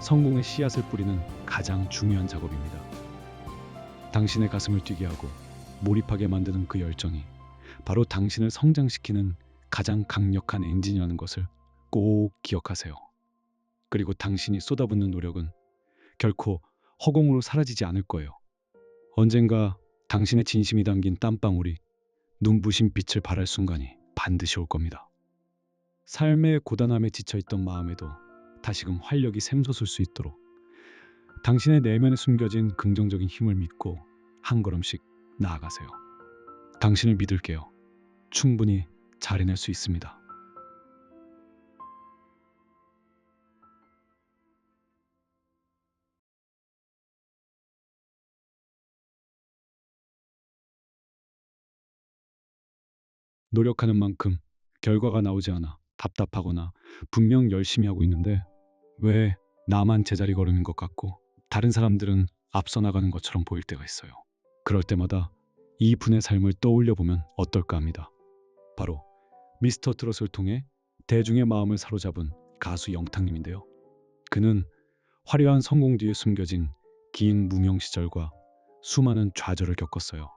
성공의 씨앗을 뿌리는 가장 중요한 작업입니다. 당신의 가슴을 뛰게 하고 몰입하게 만드는 그 열정이 바로 당신을 성장시키는 가장 강력한 엔진이라는 것을 꼭 기억하세요. 그리고 당신이 쏟아붓는 노력은 결코 허공으로 사라지지 않을 거예요. 언젠가 당신의 진심이 담긴 땀방울이 눈부신 빛을 발할 순간이 반드시 올 겁니다. 삶의 고단함에 지쳐있던 마음에도 다시금 활력이 샘솟을 수 있도록 당신의 내면에 숨겨진 긍정적인 힘을 믿고 한 걸음씩 나아가세요. 당신을 믿을게요. 충분히 잘 해낼 수 있습니다. 노력하는 만큼 결과가 나오지 않아 답답하거나 분명 열심히 하고 있는데 왜 나만 제자리 걸음인 것 같고 다른 사람들은 앞서 나가는 것처럼 보일 때가 있어요. 그럴 때마다 이 분의 삶을 떠올려 보면 어떨까 합니다. 바로 미스터 트롯을 통해 대중의 마음을 사로잡은 가수 영탁님인데요. 그는 화려한 성공 뒤에 숨겨진 긴 무명 시절과 수많은 좌절을 겪었어요.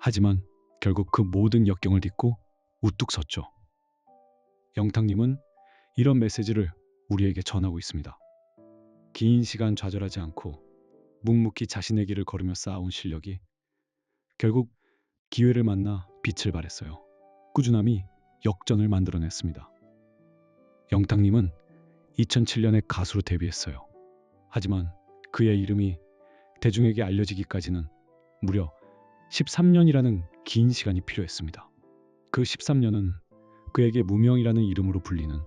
하지만 결국 그 모든 역경을 딛고 우뚝 섰죠. 영탁님은 이런 메시지를 우리에게 전하고 있습니다. 긴 시간 좌절하지 않고 묵묵히 자신의 길을 걸으며 쌓아온 실력이 결국 기회를 만나 빛을 발했어요. 꾸준함이 역전을 만들어냈습니다. 영탁님은 2007년에 가수로 데뷔했어요. 하지만 그의 이름이 대중에게 알려지기까지는 무려 13년이라는 긴 시간이 필요했습니다. 그 13년은 그에게 무명이라는 이름으로 불리는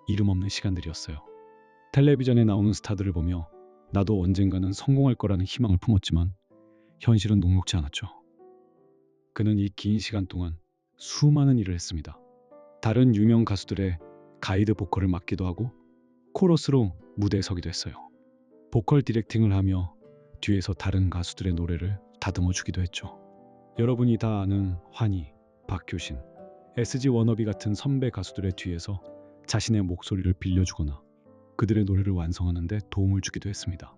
이름 없는 시간들이었어요. 텔레비전에 나오는 스타들을 보며 나도 언젠가는 성공할 거라는 희망을 품었지만 현실은 녹록지 않았죠. 그는 이 긴 시간 동안 수많은 일을 했습니다. 다른 유명 가수들의 가이드 보컬을 맡기도 하고 코러스로 무대에 서기도 했어요. 보컬 디렉팅을 하며 뒤에서 다른 가수들의 노래를 다듬어 주기도 했죠. 여러분이 다 아는 환희, 박효신, SG 워너비 같은 선배 가수들의 뒤에서 자신의 목소리를 빌려주거나 그들의 노래를 완성하는 데 도움을 주기도 했습니다.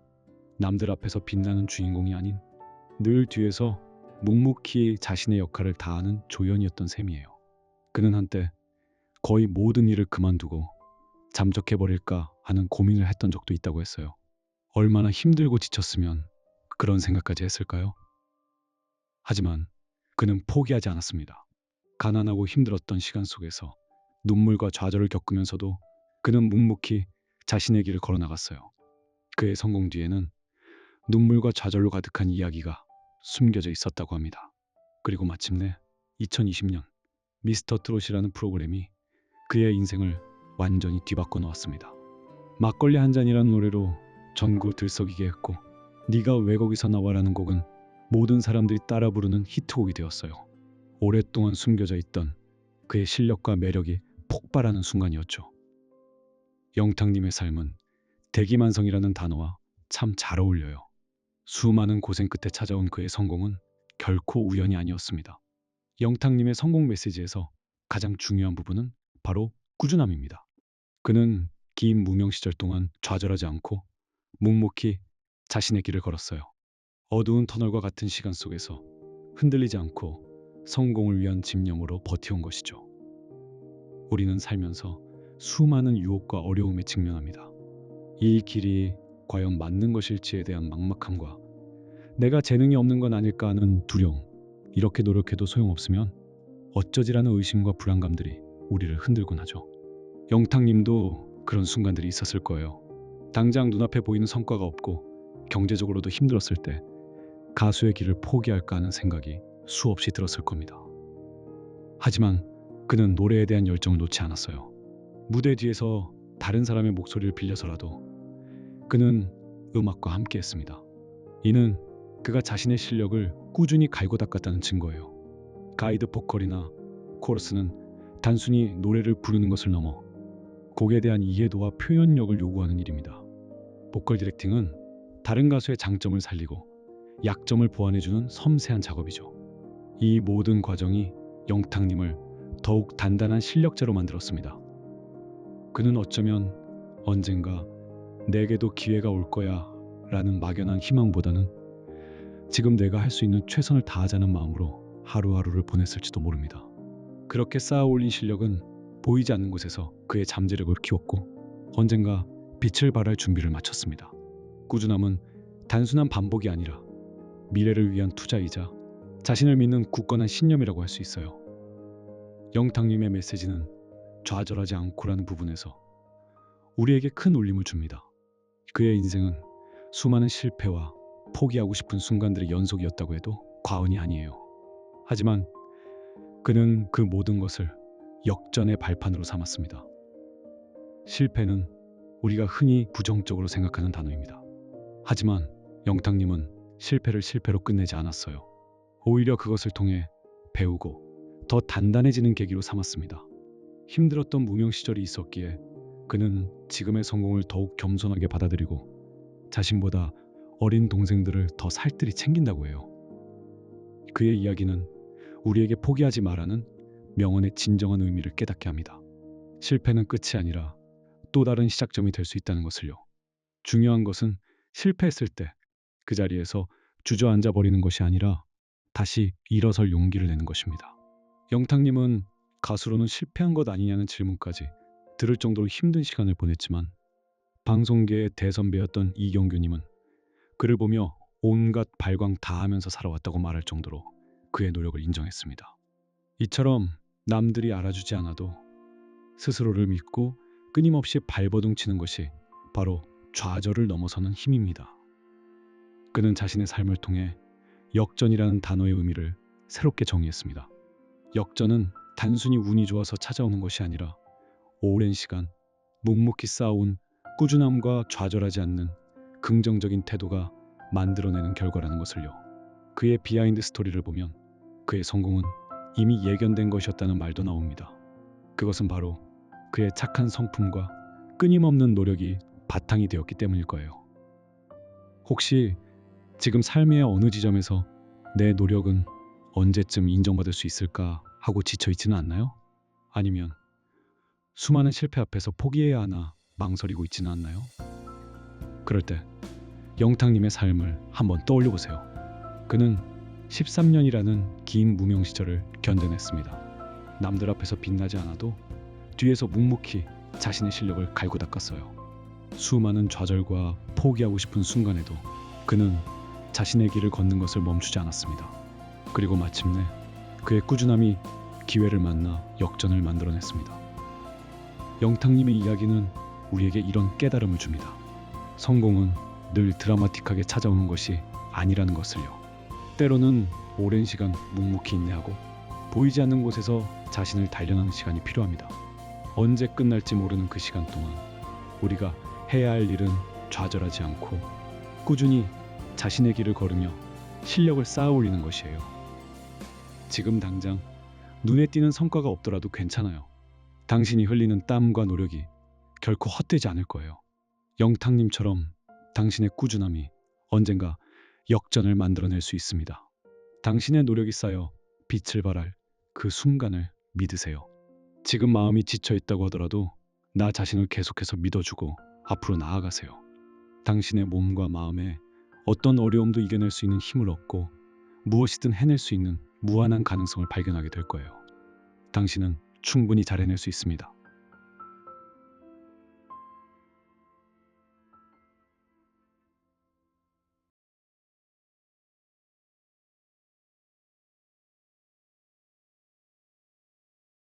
남들 앞에서 빛나는 주인공이 아닌 늘 뒤에서 묵묵히 자신의 역할을 다하는 조연이었던 셈이에요. 그는 한때 거의 모든 일을 그만두고 잠적해버릴까 하는 고민을 했던 적도 있다고 했어요. 얼마나 힘들고 지쳤으면 그런 생각까지 했을까요? 하지만 그는 포기하지 않았습니다. 가난하고 힘들었던 시간 속에서 눈물과 좌절을 겪으면서도 그는 묵묵히 자신의 길을 걸어나갔어요. 그의 성공 뒤에는 눈물과 좌절로 가득한 이야기가 숨겨져 있었다고 합니다. 그리고 마침내 2020년 미스터 트롯이라는 프로그램이 그의 인생을 완전히 뒤바꿔 놓았습니다. 막걸리 한 잔이라는 노래로 전국 들썩이게 했고 네가 왜 거기서 나와라는 곡은 모든 사람들이 따라 부르는 히트곡이 되었어요. 오랫동안 숨겨져 있던 그의 실력과 매력이 폭발하는 순간이었죠. 영탁님의 삶은 대기만성이라는 단어와 참 잘 어울려요. 수많은 고생 끝에 찾아온 그의 성공은 결코 우연이 아니었습니다. 영탁님의 성공 메시지에서 가장 중요한 부분은 바로 꾸준함입니다. 그는 긴 무명 시절 동안 좌절하지 않고 묵묵히 자신의 길을 걸었어요. 어두운 터널과 같은 시간 속에서 흔들리지 않고 성공을 위한 집념으로 버텨온 것이죠. 우리는 살면서 수많은 유혹과 어려움에 직면합니다. 이 길이 과연 맞는 것일지에 대한 막막함과 내가 재능이 없는 건 아닐까 하는 두려움, 이렇게 노력해도 소용없으면 어쩌지라는 의심과 불안감들이 우리를 흔들곤 하죠. 영탁님도 그런 순간들이 있었을 거예요. 당장 눈앞에 보이는 성과가 없고 경제적으로도 힘들었을 때 가수의 길을 포기할까 하는 생각이 수없이 들었을 겁니다. 하지만 그는 노래에 대한 열정을 놓지 않았어요. 무대 뒤에서 다른 사람의 목소리를 빌려서라도 그는 음악과 함께 했습니다. 이는 그가 자신의 실력을 꾸준히 갈고 닦았다는 증거예요. 가이드 보컬이나 코러스는 단순히 노래를 부르는 것을 넘어 곡에 대한 이해도와 표현력을 요구하는 일입니다. 보컬 디렉팅은 다른 가수의 장점을 살리고 약점을 보완해주는 섬세한 작업이죠. 이 모든 과정이 영탁님을 더욱 단단한 실력자로 만들었습니다. 그는 어쩌면 언젠가 내게도 기회가 올 거야 라는 막연한 희망보다는 지금 내가 할 수 있는 최선을 다하자는 마음으로 하루하루를 보냈을지도 모릅니다. 그렇게 쌓아 올린 실력은 보이지 않는 곳에서 그의 잠재력을 키웠고 언젠가 빛을 발할 준비를 마쳤습니다. 꾸준함은 단순한 반복이 아니라 미래를 위한 투자이자 자신을 믿는 굳건한 신념이라고 할 수 있어요. 영탁님의 메시지는 좌절하지 않고라는 부분에서 우리에게 큰 울림을 줍니다. 그의 인생은 수많은 실패와 포기하고 싶은 순간들의 연속이었다고 해도 과언이 아니에요. 하지만 그는 그 모든 것을 역전의 발판으로 삼았습니다. 실패는 우리가 흔히 부정적으로 생각하는 단어입니다. 하지만 영탁님은 실패를 실패로 끝내지 않았어요. 오히려 그것을 통해 배우고 더 단단해지는 계기로 삼았습니다. 힘들었던 무명 시절이 있었기에 그는 지금의 성공을 더욱 겸손하게 받아들이고 자신보다 어린 동생들을 더 살뜰히 챙긴다고 해요. 그의 이야기는 우리에게 포기하지 말라는 명언의 진정한 의미를 깨닫게 합니다. 실패는 끝이 아니라 또 다른 시작점이 될 수 있다는 것을요. 중요한 것은 실패했을 때 그 자리에서 주저앉아 버리는 것이 아니라 다시 일어설 용기를 내는 것입니다. 영탁님은 가수로는 실패한 것 아니냐는 질문까지 들을 정도로 힘든 시간을 보냈지만 방송계의 대선배였던 이경규님은 그를 보며 온갖 발광 다 하면서 살아왔다고 말할 정도로 그의 노력을 인정했습니다. 이처럼 남들이 알아주지 않아도 스스로를 믿고 끊임없이 발버둥 치는 것이 바로 좌절을 넘어서는 힘입니다. 그는 자신의 삶을 통해 역전이라는 단어의 의미를 새롭게 정의했습니다. 역전은 단순히 운이 좋아서 찾아오는 것이 아니라 오랜 시간 묵묵히 쌓아온 꾸준함과 좌절하지 않는 긍정적인 태도가 만들어내는 결과라는 것을요. 그의 비하인드 스토리를 보면 그의 성공은 이미 예견된 것이었다는 말도 나옵니다. 그것은 바로 그의 착한 성품과 끊임없는 노력이 바탕이 되었기 때문일 거예요. 혹시 지금 삶의 어느 지점에서 내 노력은 언제쯤 인정받을 수 있을까 하고 지쳐 있지는 않나요? 아니면 수많은 실패 앞에서 포기해야 하나 망설이고 있지는 않나요? 그럴 때 영탁님의 삶을 한번 떠올려 보세요. 그는 13년이라는 긴 무명 시절을 견뎌냈습니다. 남들 앞에서 빛나지 않아도 뒤에서 묵묵히 자신의 실력을 갈고 닦았어요. 수많은 좌절과 포기하고 싶은 순간에도 그는 자신의 길을 걷는 것을 멈추지 않았습니다. 그리고 마침내 그의 꾸준함이 기회를 만나 역전을 만들어냈습니다. 영탁님의 이야기는 우리에게 이런 깨달음을 줍니다. 성공은 늘 드라마틱하게 찾아오는 것이 아니라는 것을요. 때로는 오랜 시간 묵묵히 인내하고 보이지 않는 곳에서 자신을 단련하는 시간이 필요합니다. 언제 끝날지 모르는 그 시간 동안 우리가 해야 할 일은 좌절하지 않고 꾸준히 자신의 길을 걸으며 실력을 쌓아 올리는 것이에요. 지금 당장 눈에 띄는 성과가 없더라도 괜찮아요. 당신이 흘리는 땀과 노력이 결코 헛되지 않을 거예요. 영탁님처럼 당신의 꾸준함이 언젠가 역전을 만들어낼 수 있습니다. 당신의 노력이 쌓여 빛을 발할 그 순간을 믿으세요. 지금 마음이 지쳐 있다고 하더라도 나 자신을 계속해서 믿어주고 앞으로 나아가세요. 당신의 몸과 마음에 어떤 어려움도 이겨낼 수 있는 힘을 얻고 무엇이든 해낼 수 있는 무한한 가능성을 발견하게 될 거예요. 당신은 충분히 잘 해낼 수 있습니다.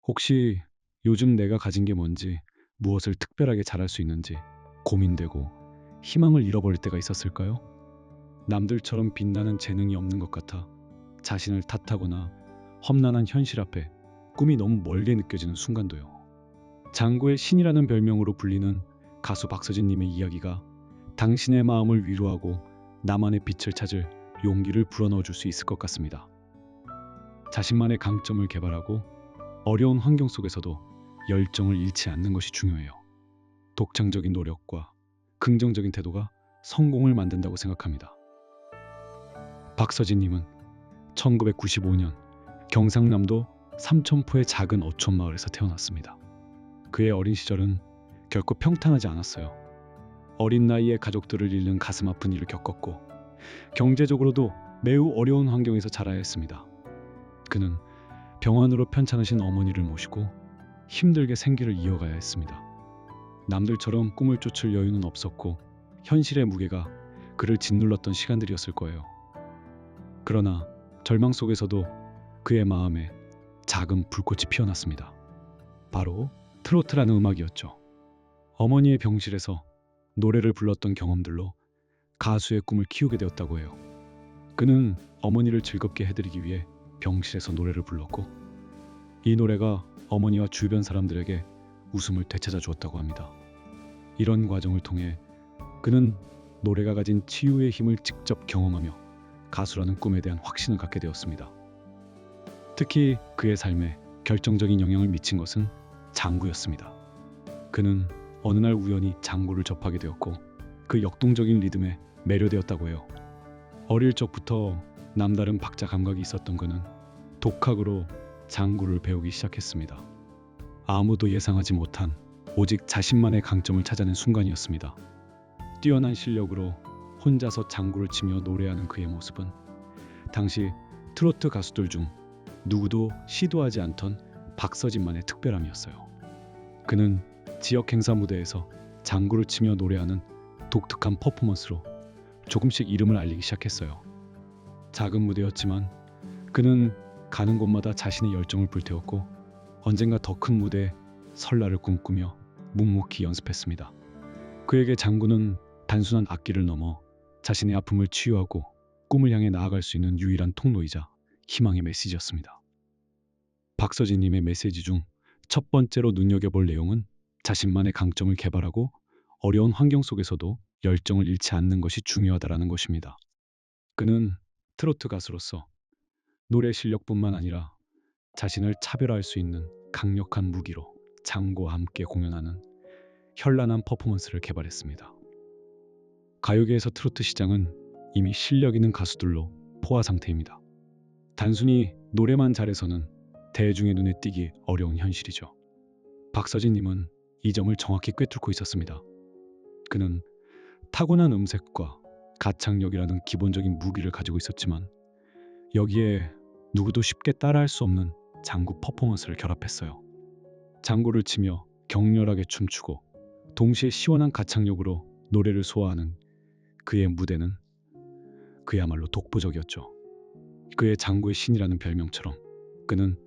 혹시 요즘 내가 가진 게 뭔지, 무엇을 특별하게 잘할 수 있는지 고민되고 희망을 잃어버릴 때가 있었을까요? 남들처럼 빛나는 재능이 없는 것 같아 자신을 탓하거나 험난한 현실 앞에 꿈이 너무 멀게 느껴지는 순간도요. 장고의 신이라는 별명으로 불리는 가수 박서진님의 이야기가 당신의 마음을 위로하고 나만의 빛을 찾을 용기를 불어넣어 줄 수 있을 것 같습니다. 자신만의 강점을 개발하고 어려운 환경 속에서도 열정을 잃지 않는 것이 중요해요. 독창적인 노력과 긍정적인 태도가 성공을 만든다고 생각합니다. 박서진님은 1995년 경상남도 삼천포의 작은 어촌 마을에서 태어났습니다. 그의 어린 시절은 결코 평탄하지 않았어요. 어린 나이에 가족들을 잃는 가슴 아픈 일을 겪었고 경제적으로도 매우 어려운 환경에서 자라야 했습니다. 그는 병환으로 편찮으신 어머니를 모시고 힘들게 생계를 이어가야 했습니다. 남들처럼 꿈을 쫓을 여유는 없었고 현실의 무게가 그를 짓눌렀던 시간들이었을 거예요. 그러나 절망 속에서도 그의 마음에 작은 불꽃이 피어났습니다. 바로 트로트라는 음악이었죠. 어머니의 병실에서 노래를 불렀던 경험들로 가수의 꿈을 키우게 되었다고 해요. 그는 어머니를 즐겁게 해드리기 위해 병실에서 노래를 불렀고 이 노래가 어머니와 주변 사람들에게 웃음을 되찾아 주었다고 합니다. 이런 과정을 통해 그는 노래가 가진 치유의 힘을 직접 경험하며 가수라는 꿈에 대한 확신을 갖게 되었습니다. 특히 그의 삶에 결정적인 영향을 미친 것은 장구였습니다. 그는 어느 날 우연히 장구를 접하게 되었고 그 역동적인 리듬에 매료되었다고 해요. 어릴 적부터 남다른 박자 감각이 있었던 그는 독학으로 장구를 배우기 시작했습니다. 아무도 예상하지 못한 오직 자신만의 강점을 찾아낸 순간이었습니다. 뛰어난 실력으로 혼자서 장구를 치며 노래하는 그의 모습은 당시 트로트 가수들 중 누구도 시도하지 않던 박서진만의 특별함이었어요. 그는 지역 행사 무대에서 장구를 치며 노래하는 독특한 퍼포먼스로 조금씩 이름을 알리기 시작했어요. 작은 무대였지만 그는 가는 곳마다 자신의 열정을 불태웠고 언젠가 더 큰 무대에 설 날을 꿈꾸며 묵묵히 연습했습니다. 그에게 장구는 단순한 악기를 넘어 자신의 아픔을 치유하고 꿈을 향해 나아갈 수 있는 유일한 통로이자 희망의 메시지였습니다. 박서진님의 메시지 중 첫 번째로 눈여겨볼 내용은 자신만의 강점을 개발하고 어려운 환경 속에서도 열정을 잃지 않는 것이 중요하다라는 것입니다. 그는 트로트 가수로서 노래 실력뿐만 아니라 자신을 차별화할 수 있는 강력한 무기로 장구와 함께 공연하는 현란한 퍼포먼스를 개발했습니다. 가요계에서 트로트 시장은 이미 실력 있는 가수들로 포화 상태입니다. 단순히 노래만 잘해서는 대중의 눈에 띄기 어려운 현실이죠. 박서진님은 이 점을 정확히 꿰뚫고 있었습니다. 그는 타고난 음색과 가창력이라는 기본적인 무기를 가지고 있었지만 여기에 누구도 쉽게 따라할 수 없는 장구 퍼포먼스를 결합했어요. 장구를 치며 격렬하게 춤추고 동시에 시원한 가창력으로 노래를 소화하는 그의 무대는 그야말로 독보적이었죠. 그의 장구의 신이라는 별명처럼 그는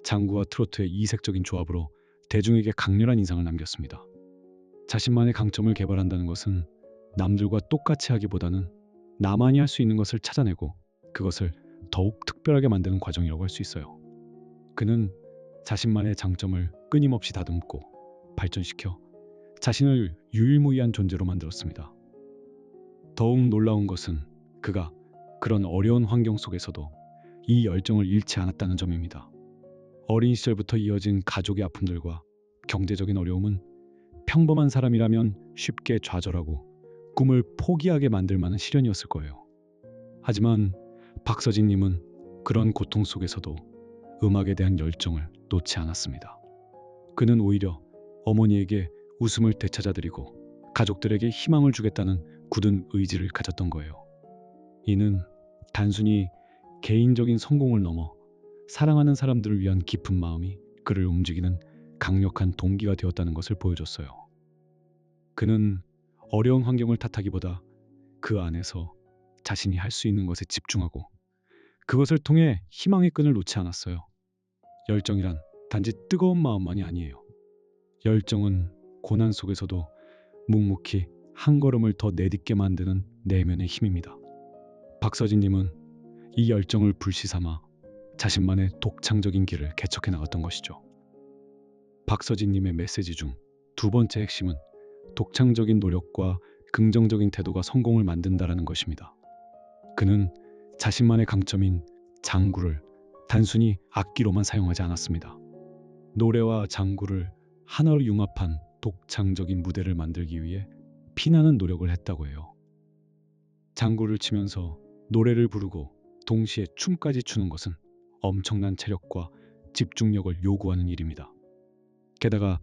장구와 트로트의 이색적인 조합으로 대중에게 강렬한 인상을 남겼습니다. 자신만의 강점을 개발한다는 것은 남들과 똑같이 하기보다는 나만이 할 수 있는 것을 찾아내고 그것을 더욱 특별하게 만드는 과정이라고 할 수 있어요. 그는 자신만의 장점을 끊임없이 다듬고 발전시켜 자신을 유일무이한 존재로 만들었습니다. 더욱 놀라운 것은 그가 그런 어려운 환경 속에서도 이 열정을 잃지 않았다는 점입니다. 어린 시절부터 이어진 가족의 아픔들과 경제적인 어려움은 평범한 사람이라면 쉽게 좌절하고 꿈을 포기하게 만들 만한 시련이었을 거예요. 하지만 박서진님은 그런 고통 속에서도 음악에 대한 열정을 놓지 않았습니다. 그는 오히려 어머니에게 웃음을 되찾아드리고 가족들에게 희망을 주겠다는 굳은 의지를 가졌던 거예요. 이는 단순히 개인적인 성공을 넘어 사랑하는 사람들을 위한 깊은 마음이 그를 움직이는 강력한 동기가 되었다는 것을 보여줬어요. 그는 어려운 환경을 탓하기보다 그 안에서 자신이 할 수 있는 것에 집중하고 그것을 통해 희망의 끈을 놓지 않았어요. 열정이란 단지 뜨거운 마음만이 아니에요. 열정은 고난 속에서도 묵묵히 한 걸음을 더 내딛게 만드는 내면의 힘입니다. 박서진님은 이 열정을 불씨 삼아 자신만의 독창적인 길을 개척해 나갔던 것이죠. 박서진님의 메시지 중 두 번째 핵심은 독창적인 노력과 긍정적인 태도가 성공을 만든다라는 것입니다. 그는 자신만의 강점인 장구를 단순히 악기로만 사용하지 않았습니다. 노래와 장구를 하나로 융합한 독창적인 무대를 만들기 위해 피나는 노력을 했다고 해요. 장구를 치면서 노래를 부르고 동시에 춤까지 추는 것은 엄청난 체력과 집중력을 요구하는 일입니다. 게다가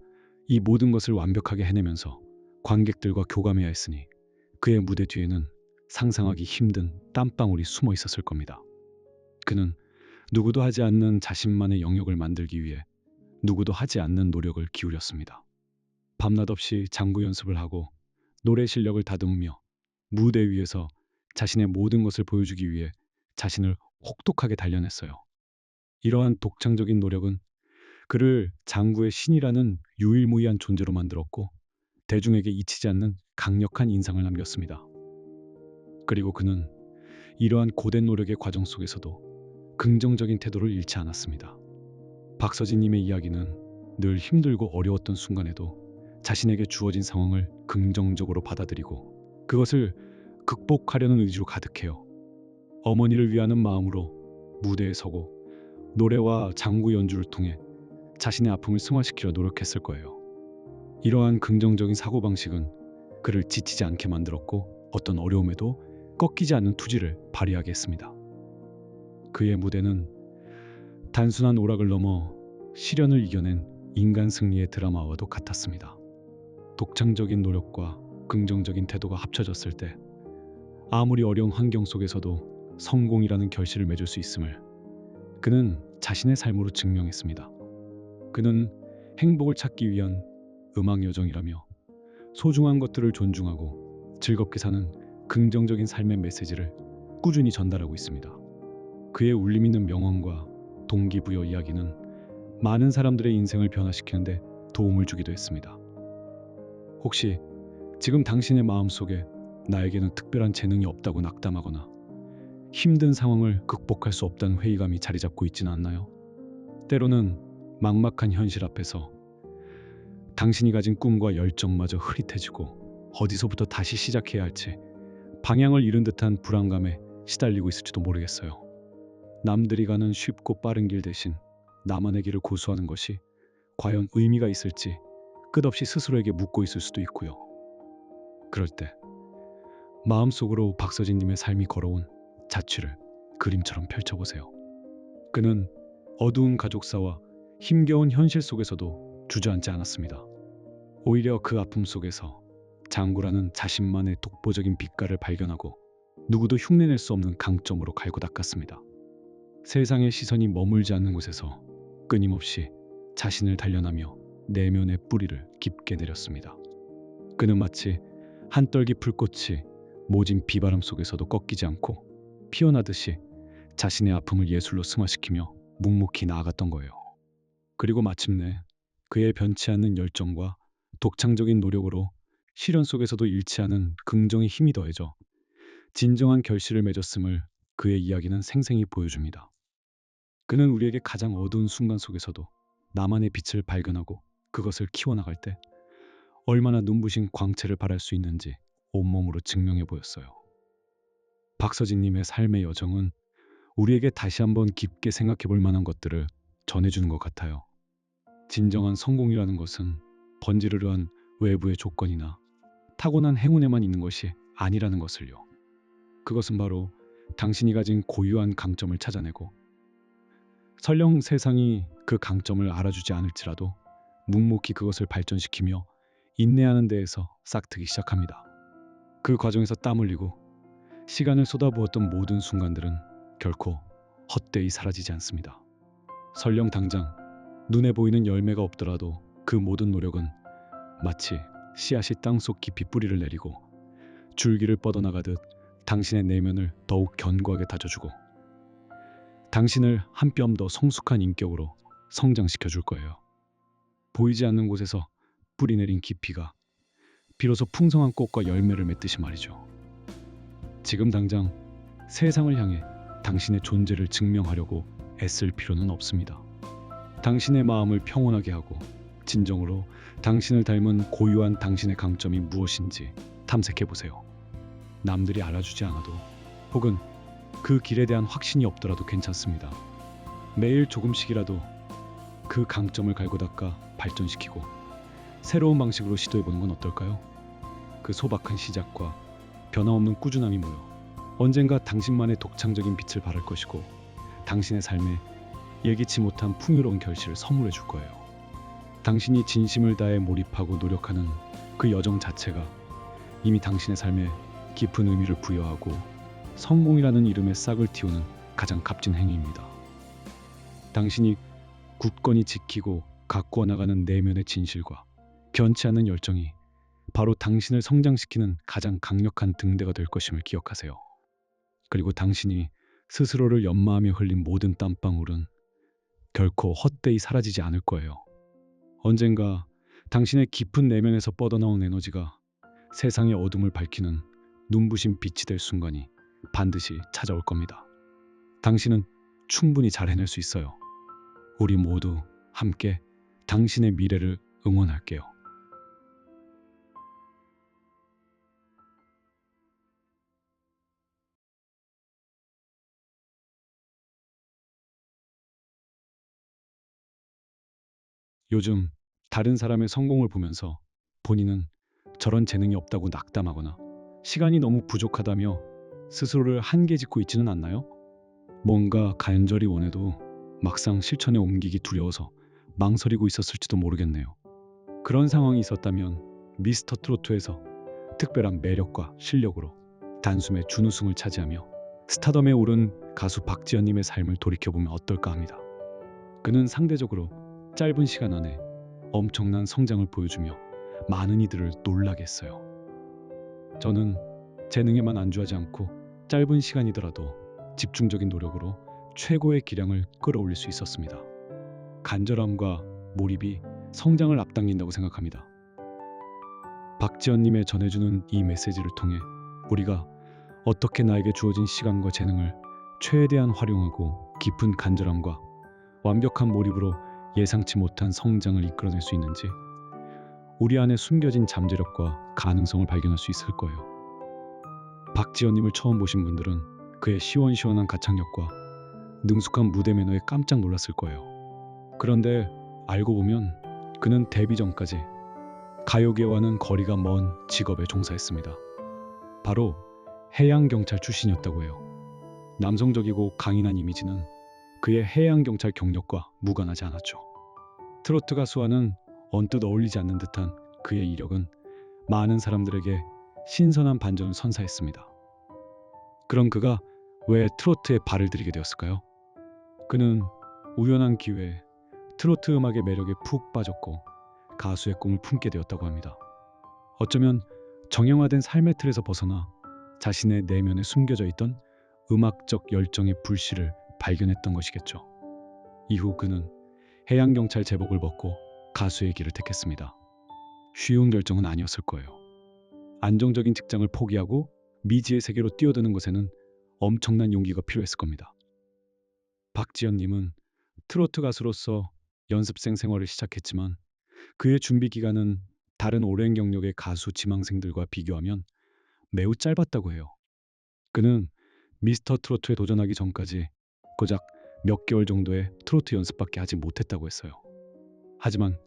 이 모든 것을 완벽하게 해내면서 관객들과 교감해야 했으니 그의 무대 뒤에는 상상하기 힘든 땀방울이 숨어 있었을 겁니다. 그는 누구도 하지 않는 자신만의 영역을 만들기 위해 누구도 하지 않는 노력을 기울였습니다. 밤낮 없이 장구 연습을 하고 노래 실력을 다듬으며 무대 위에서 자신의 모든 것을 보여주기 위해 자신을 혹독하게 단련했어요. 이러한 독창적인 노력은 그를 장구의 신이라는 유일무이한 존재로 만들었고 대중에게 잊히지 않는 강력한 인상을 남겼습니다. 그리고 그는 이러한 고된 노력의 과정 속에서도 긍정적인 태도를 잃지 않았습니다. 박서진님의 이야기는 늘 힘들고 어려웠던 순간에도 자신에게 주어진 상황을 긍정적으로 받아들이고 그것을 극복하려는 의지로 가득해요. 어머니를 위하는 마음으로 무대에 서고 노래와 장구 연주를 통해 자신의 아픔을 승화시키려 노력했을 거예요. 이러한 긍정적인 사고방식은 그를 지치지 않게 만들었고 어떤 어려움에도 꺾이지 않는 투지를 발휘하게 했습니다. 그의 무대는 단순한 오락을 넘어 시련을 이겨낸 인간 승리의 드라마와도 같았습니다. 독창적인 노력과 긍정적인 태도가 합쳐졌을 때 아무리 어려운 환경 속에서도 성공이라는 결실을 맺을 수 있음을 그는 자신의 삶으로 증명했습니다. 그는 행복을 찾기 위한 음악 여정이라며 소중한 것들을 존중하고 즐겁게 사는 긍정적인 삶의 메시지를 꾸준히 전달하고 있습니다. 그의 울림 있는 명언과 동기부여 이야기는 많은 사람들의 인생을 변화시키는데 도움을 주기도 했습니다. 혹시 지금 당신의 마음속에 나에게는 특별한 재능이 없다고 낙담하거나 힘든 상황을 극복할 수 없다는 회의감이 자리 잡고 있지는 않나요? 때로는 막막한 현실 앞에서 당신이 가진 꿈과 열정마저 흐릿해지고 어디서부터 다시 시작해야 할지 방향을 잃은 듯한 불안감에 시달리고 있을지도 모르겠어요. 남들이 가는 쉽고 빠른 길 대신 나만의 길을 고수하는 것이 과연 의미가 있을지 끝없이 스스로에게 묻고 있을 수도 있고요. 그럴 때 마음속으로 박서진님의 삶이 걸어온 자취를 그림처럼 펼쳐보세요. 그는 어두운 가족사와 힘겨운 현실 속에서도 주저앉지 않았습니다. 오히려 그 아픔 속에서 장구라는 자신만의 독보적인 빛깔을 발견하고 누구도 흉내낼 수 없는 강점으로 갈고 닦았습니다. 세상의 시선이 머물지 않는 곳에서 끊임없이 자신을 단련하며 내면의 뿌리를 깊게 내렸습니다. 그는 마치 한떨기 불꽃이 모진 비바람 속에서도 꺾이지 않고 피어나듯이 자신의 아픔을 예술로 승화시키며 묵묵히 나아갔던 거예요. 그리고 마침내 그의 변치 않는 열정과 독창적인 노력으로 시련 속에서도 잃지 않은 긍정의 힘이 더해져 진정한 결실을 맺었음을 그의 이야기는 생생히 보여줍니다. 그는 우리에게 가장 어두운 순간 속에서도 나만의 빛을 발견하고 그것을 키워나갈 때 얼마나 눈부신 광채를 발할 수 있는지 온몸으로 증명해 보였어요. 박서진님의 삶의 여정은 우리에게 다시 한번 깊게 생각해 볼 만한 것들을 전해주는 것 같아요. 진정한 성공이라는 것은 번지르르한 외부의 조건이나 타고난 행운에만 있는 것이 아니라는 것을요. 그것은 바로 당신이 가진 고유한 강점을 찾아내고 설령 세상이 그 강점을 알아주지 않을지라도 묵묵히 그것을 발전시키며 인내하는 데에서 싹트기 시작합니다. 그 과정에서 땀 흘리고 시간을 쏟아부었던 모든 순간들은 결코 헛되이 사라지지 않습니다. 설령 당장 눈에 보이는 열매가 없더라도 그 모든 노력은 마치 씨앗이 땅속 깊이 뿌리를 내리고 줄기를 뻗어나가듯 당신의 내면을 더욱 견고하게 다져주고 당신을 한 뼘 더 성숙한 인격으로 성장시켜 줄 거예요. 보이지 않는 곳에서 뿌리 내린 깊이가 비로소 풍성한 꽃과 열매를 맺듯이 말이죠. 지금 당장 세상을 향해 당신의 존재를 증명하려고 애쓸 필요는 없습니다. 당신의 마음을 평온하게 하고 진정으로 당신을 닮은 고유한 당신의 강점이 무엇인지 탐색해 보세요. 남들이 알아주지 않아도 혹은 그 길에 대한 확신이 없더라도 괜찮습니다. 매일 조금씩이라도 그 강점을 갈고 닦아 발전시키고 새로운 방식으로 시도해보는 건 어떨까요? 그 소박한 시작과 변함없는 꾸준함이 모여 언젠가 당신만의 독창적인 빛을 발할 것이고 당신의 삶에 예기치 못한 풍요로운 결실을 선물해 줄 거예요. 당신이 진심을 다해 몰입하고 노력하는 그 여정 자체가 이미 당신의 삶에 깊은 의미를 부여하고 성공이라는 이름의 싹을 틔우는 가장 값진 행위입니다. 당신이 굳건히 지키고 가꾸어 나가는 내면의 진실과 변치 않는 열정이 바로 당신을 성장시키는 가장 강력한 등대가 될 것임을 기억하세요. 그리고 당신이 스스로를 연마하며 흘린 모든 땀방울은 결코 헛되이 사라지지 않을 거예요. 언젠가 당신의 깊은 내면에서 뻗어나온 에너지가 세상의 어둠을 밝히는 눈부신 빛이 될 순간이 반드시 찾아올 겁니다. 당신은 충분히 잘 해낼 수 있어요. 우리 모두 함께 당신의 미래를 응원할게요. 요즘 다른 사람의 성공을 보면서 본인은 저런 재능이 없다고 낙담하거나 시간이 너무 부족하다며 스스로를 한계 짓고 있지는 않나요? 뭔가 간절히 원해도 막상 실천에 옮기기 두려워서 망설이고 있었을지도 모르겠네요. 그런 상황이 있었다면 미스터 트로트에서 특별한 매력과 실력으로 단숨에 준우승을 차지하며 스타덤에 오른 가수 박지현님의 삶을 돌이켜보면 어떨까 합니다. 그는 상대적으로 짧은 시간 안에 엄청난 성장을 보여주며 많은 이들을 놀라게 했어요. 저는 재능에만 안주하지 않고 짧은 시간이더라도 집중적인 노력으로 최고의 기량을 끌어올릴 수 있었습니다. 간절함과 몰입이 성장을 앞당긴다고 생각합니다. 박지연님의 전해주는 이 메시지를 통해 우리가 어떻게 나에게 주어진 시간과 재능을 최대한 활용하고 깊은 간절함과 완벽한 몰입으로 예상치 못한 성장을 이끌어낼 수 있는지 우리 안에 숨겨진 잠재력과 가능성을 발견할 수 있을 거예요. 박지현님을 처음 보신 분들은 그의 시원시원한 가창력과 능숙한 무대 매너에 깜짝 놀랐을 거예요. 그런데 알고 보면 그는 데뷔 전까지 가요계와는 거리가 먼 직업에 종사했습니다. 바로 해양경찰 출신이었다고 해요. 남성적이고 강인한 이미지는 그의 해양경찰 경력과 무관하지 않았죠. 트로트 가수와는 언뜻 어울리지 않는 듯한 그의 이력은 많은 사람들에게 신선한 반전을 선사했습니다. 그럼 그가 왜 트로트에 발을 들이게 되었을까요? 그는 우연한 기회에 트로트 음악의 매력에 푹 빠졌고 가수의 꿈을 품게 되었다고 합니다. 어쩌면 정형화된 삶의 틀에서 벗어나 자신의 내면에 숨겨져 있던 음악적 열정의 불씨를 발견했던 것이겠죠. 이후 그는 해양경찰 제복을 벗고 가수의 길을 택했습니다. 쉬운 결정은 아니었을 거예요. 안정적인 직장을 포기하고 미지의 세계로 뛰어드는 것에는 엄청난 용기가 필요했을 겁니다. 박지현님은 트로트 가수로서 연습생 생활을 시작했지만 그의 준비 기간은 다른 오랜 경력의 가수 지망생들과 비교하면 매우 짧았다고 해요. 그는 미스터 트로트에 도전하기 전까지 고작 몇 개월 정도의 트로트 연습밖에 하지 못했다고 했어요. 하지만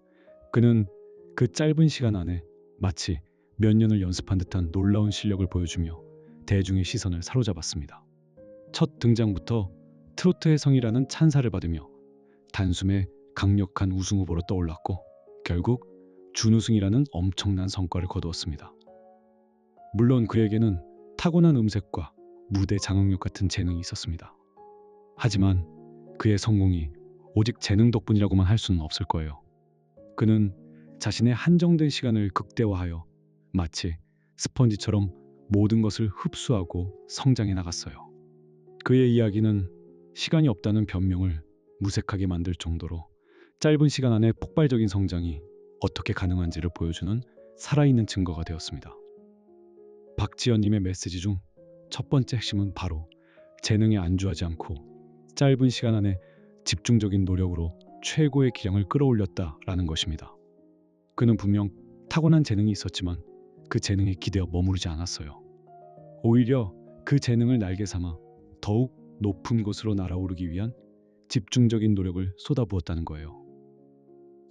그는 그 짧은 시간 안에 마치 몇 년을 연습한 듯한 놀라운 실력을 보여주며 대중의 시선을 사로잡았습니다. 첫 등장부터 트로트의 성이라는 찬사를 받으며 단숨에 강력한 우승 후보로 떠올랐고 결국 준우승이라는 엄청난 성과를 거두었습니다. 물론 그에게는 타고난 음색과 무대 장악력 같은 재능이 있었습니다. 하지만 그의 성공이 오직 재능 덕분이라고만 할 수는 없을 거예요. 그는 자신의 한정된 시간을 극대화하여 마치 스펀지처럼 모든 것을 흡수하고 성장해 나갔어요. 그의 이야기는 시간이 없다는 변명을 무색하게 만들 정도로 짧은 시간 안에 폭발적인 성장이 어떻게 가능한지를 보여주는 살아있는 증거가 되었습니다. 박지현님의 메시지 중 첫 번째 핵심은 바로 재능에 안주하지 않고 짧은 시간 안에 집중적인 노력으로 최고의 기량을 끌어올렸다라는 것입니다. 그는 분명 타고난 재능이 있었지만 그 재능에 기대어 머무르지 않았어요. 오히려 그 재능을 날개 삼아 더욱 높은 곳으로 날아오르기 위한 집중적인 노력을 쏟아부었다는 거예요.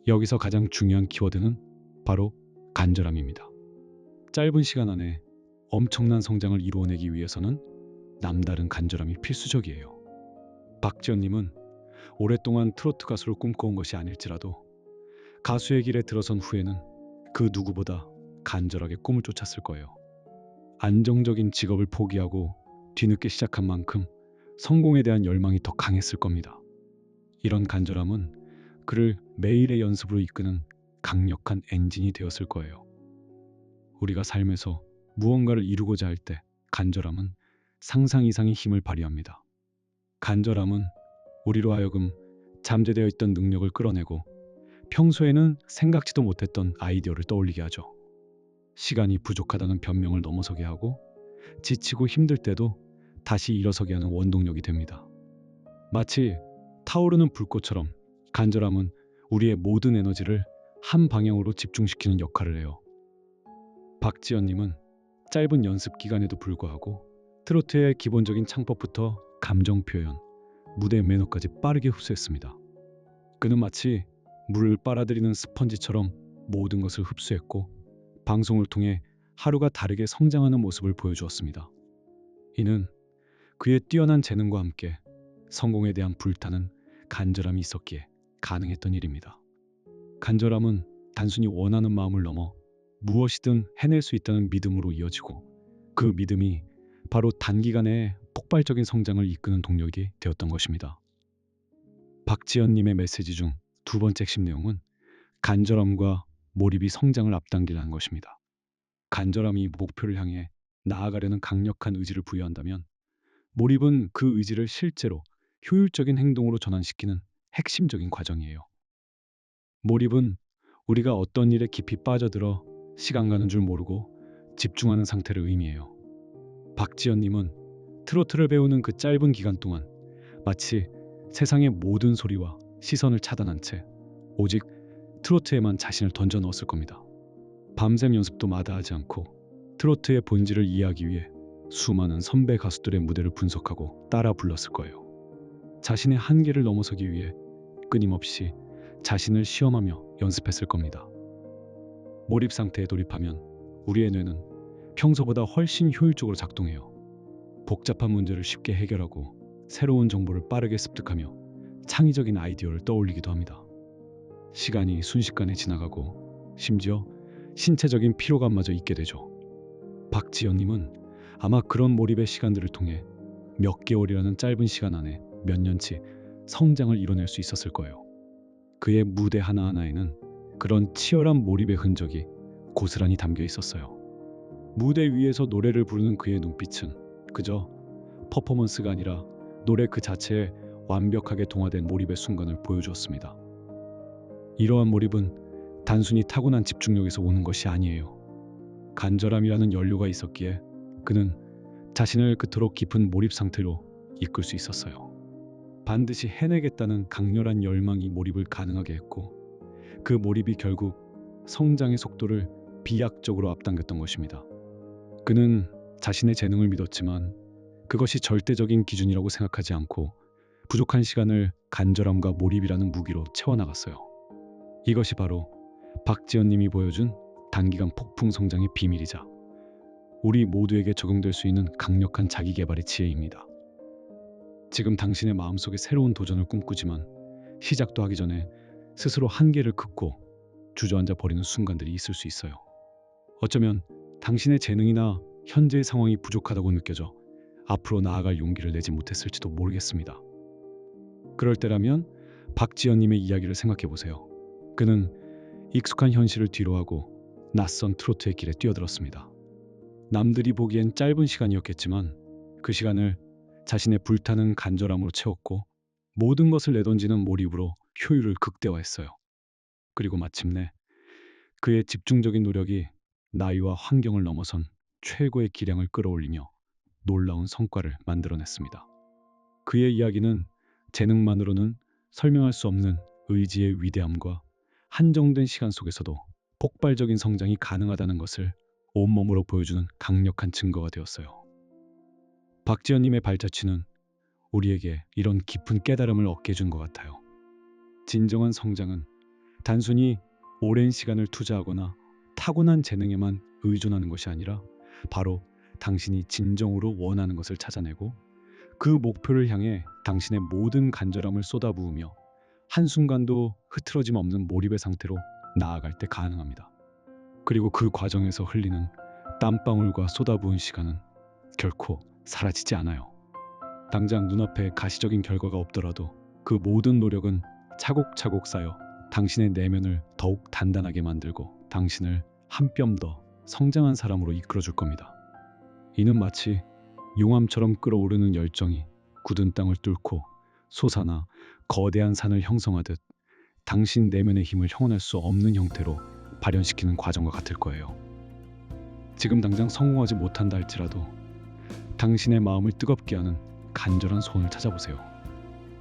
여기서 가장 중요한 키워드는 바로 간절함입니다. 짧은 시간 안에 엄청난 성장을 이루어내기 위해서는 남다른 간절함이 필수적이에요. 박지현님은 오랫동안 트로트 가수를 꿈꿔온 것이 아닐지라도 가수의 길에 들어선 후에는 그 누구보다 간절하게 꿈을 쫓았을 거예요. 안정적인 직업을 포기하고 뒤늦게 시작한 만큼 성공에 대한 열망이 더 강했을 겁니다. 이런 간절함은 그를 매일의 연습으로 이끄는 강력한 엔진이 되었을 거예요. 우리가 삶에서 무언가를 이루고자 할 때 간절함은 상상 이상의 힘을 발휘합니다. 간절함은 우리로 하여금 잠재되어 있던 능력을 끌어내고 평소에는 생각지도 못했던 아이디어를 떠올리게 하죠. 시간이 부족하다는 변명을 넘어서게 하고 지치고 힘들 때도 다시 일어서게 하는 원동력이 됩니다. 마치 타오르는 불꽃처럼 간절함은 우리의 모든 에너지를 한 방향으로 집중시키는 역할을 해요. 박지현님은 짧은 연습 기간에도 불구하고 트로트의 기본적인 창법부터 감정 표현, 무대 매너까지 빠르게 흡수했습니다. 그는 마치 물을 빨아들이는 스펀지처럼 모든 것을 흡수했고 방송을 통해 하루가 다르게 성장하는 모습을 보여주었습니다. 이는 그의 뛰어난 재능과 함께 성공에 대한 불타는 간절함이 있었기에 가능했던 일입니다. 간절함은 단순히 원하는 마음을 넘어 무엇이든 해낼 수 있다는 믿음으로 이어지고 그 믿음이 바로 단기간에 폭발적인 성장을 이끄는 동력이 되었던 것입니다. 박지현님의 메시지 중 두 번째 핵심 내용은 간절함과 몰입이 성장을 앞당기라는 것입니다. 간절함이 목표를 향해 나아가려는 강력한 의지를 부여한다면 몰입은 그 의지를 실제로 효율적인 행동으로 전환시키는 핵심적인 과정이에요. 몰입은 우리가 어떤 일에 깊이 빠져들어 시간 가는 줄 모르고 집중하는 상태를 의미해요. 박지현님은 트로트를 배우는 그 짧은 기간 동안 마치 세상의 모든 소리와 시선을 차단한 채 오직 트로트에만 자신을 던져 넣었을 겁니다. 밤샘 연습도 마다하지 않고 트로트의 본질을 이해하기 위해 수많은 선배 가수들의 무대를 분석하고 따라 불렀을 거예요. 자신의 한계를 넘어서기 위해 끊임없이 자신을 시험하며 연습했을 겁니다. 몰입 상태에 돌입하면 우리의 뇌는 평소보다 훨씬 효율적으로 작동해요. 복잡한 문제를 쉽게 해결하고 새로운 정보를 빠르게 습득하며 창의적인 아이디어를 떠올리기도 합니다. 시간이 순식간에 지나가고 심지어 신체적인 피로감마저 잊게 되죠. 박지연님은 아마 그런 몰입의 시간들을 통해 몇 개월이라는 짧은 시간 안에 몇 년치 성장을 이뤄낼 수 있었을 거예요. 그의 무대 하나하나에는 그런 치열한 몰입의 흔적이 고스란히 담겨 있었어요. 무대 위에서 노래를 부르는 그의 눈빛은 그저 퍼포먼스가 아니라 노래 그 자체에 완벽하게 동화된 몰입의 순간을 보여주었습니다. 이러한 몰입은 단순히 타고난 집중력에서 오는 것이 아니에요. 간절함이라는 연료가 있었기에 그는 자신을 그토록 깊은 몰입 상태로 이끌 수 있었어요. 반드시 해내겠다는 강렬한 열망이 몰입을 가능하게 했고 그 몰입이 결국 성장의 속도를 비약적으로 앞당겼던 것입니다. 그는 자신의 재능을 믿었지만 그것이 절대적인 기준이라고 생각하지 않고 부족한 시간을 간절함과 몰입이라는 무기로 채워나갔어요. 이것이 바로 박지연님이 보여준 단기간 폭풍 성장의 비밀이자 우리 모두에게 적용될 수 있는 강력한 자기개발의 지혜입니다. 지금 당신의 마음속에 새로운 도전을 꿈꾸지만 시작도 하기 전에 스스로 한계를 긋고 주저앉아 버리는 순간들이 있을 수 있어요. 어쩌면 당신의 재능이나 현재의 상황이 부족하다고 느껴져 앞으로 나아갈 용기를 내지 못했을지도 모르겠습니다. 그럴 때라면 박지연님의 이야기를 생각해 보세요. 그는 익숙한 현실을 뒤로하고 낯선 트로트의 길에 뛰어들었습니다. 남들이 보기엔 짧은 시간이었겠지만 그 시간을 자신의 불타는 간절함으로 채웠고 모든 것을 내던지는 몰입으로 효율을 극대화했어요. 그리고 마침내 그의 집중적인 노력이 나이와 환경을 넘어선 최고의 기량을 끌어올리며 놀라운 성과를 만들어냈습니다. 그의 이야기는 재능만으로는 설명할 수 없는 의지의 위대함과 한정된 시간 속에서도 폭발적인 성장이 가능하다는 것을 온몸으로 보여주는 강력한 증거가 되었어요. 박지연님의 발자취는 우리에게 이런 깊은 깨달음을 얻게 해준 것 같아요. 진정한 성장은 단순히 오랜 시간을 투자하거나 타고난 재능에만 의존하는 것이 아니라 바로 당신이 진정으로 원하는 것을 찾아내고 그 목표를 향해 당신의 모든 간절함을 쏟아부으며 한순간도 흐트러짐 없는 몰입의 상태로 나아갈 때 가능합니다. 그리고 그 과정에서 흘리는 땀방울과 쏟아부은 시간은 결코 사라지지 않아요. 당장 눈앞에 가시적인 결과가 없더라도 그 모든 노력은 차곡차곡 쌓여 당신의 내면을 더욱 단단하게 만들고 당신을 한 뼘 더 성장한 사람으로 이끌어줄 겁니다. 이는 마치 용암처럼 끓어오르는 열정이 굳은 땅을 뚫고 솟아나 거대한 산을 형성하듯 당신 내면의 힘을 형언할 수 없는 형태로 발현시키는 과정과 같을 거예요. 지금 당장 성공하지 못한다 할지라도 당신의 마음을 뜨겁게 하는 간절한 소원을 찾아보세요.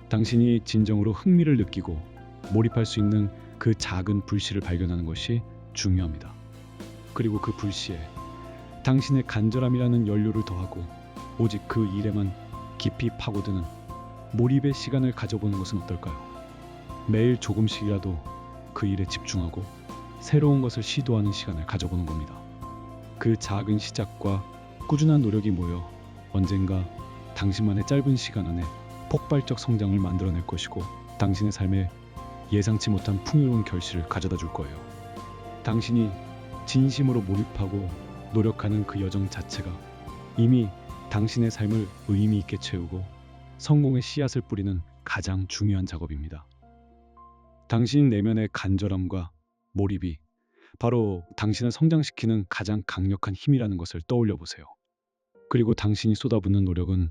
당신이 진정으로 흥미를 느끼고 몰입할 수 있는 그 작은 불씨를 발견하는 것이 중요합니다. 그리고 그 불씨에 당신의 간절함이라는 연료를 더하고 오직 그 일에만 깊이 파고드는 몰입의 시간을 가져보는 것은 어떨까요? 매일 조금씩이라도 그 일에 집중하고 새로운 것을 시도하는 시간을 가져보는 겁니다. 그 작은 시작과 꾸준한 노력이 모여 언젠가 당신만의 짧은 시간 안에 폭발적 성장을 만들어낼 것이고 당신의 삶에 예상치 못한 풍요로운 결실을 가져다 줄 거예요. 당신이 진심으로 몰입하고 노력하는 그 여정 자체가 이미 당신의 삶을 의미 있게 채우고 성공의 씨앗을 뿌리는 가장 중요한 작업입니다. 당신 내면의 간절함과 몰입이 바로 당신을 성장시키는 가장 강력한 힘이라는 것을 떠올려 보세요. 그리고 당신이 쏟아붓는 노력은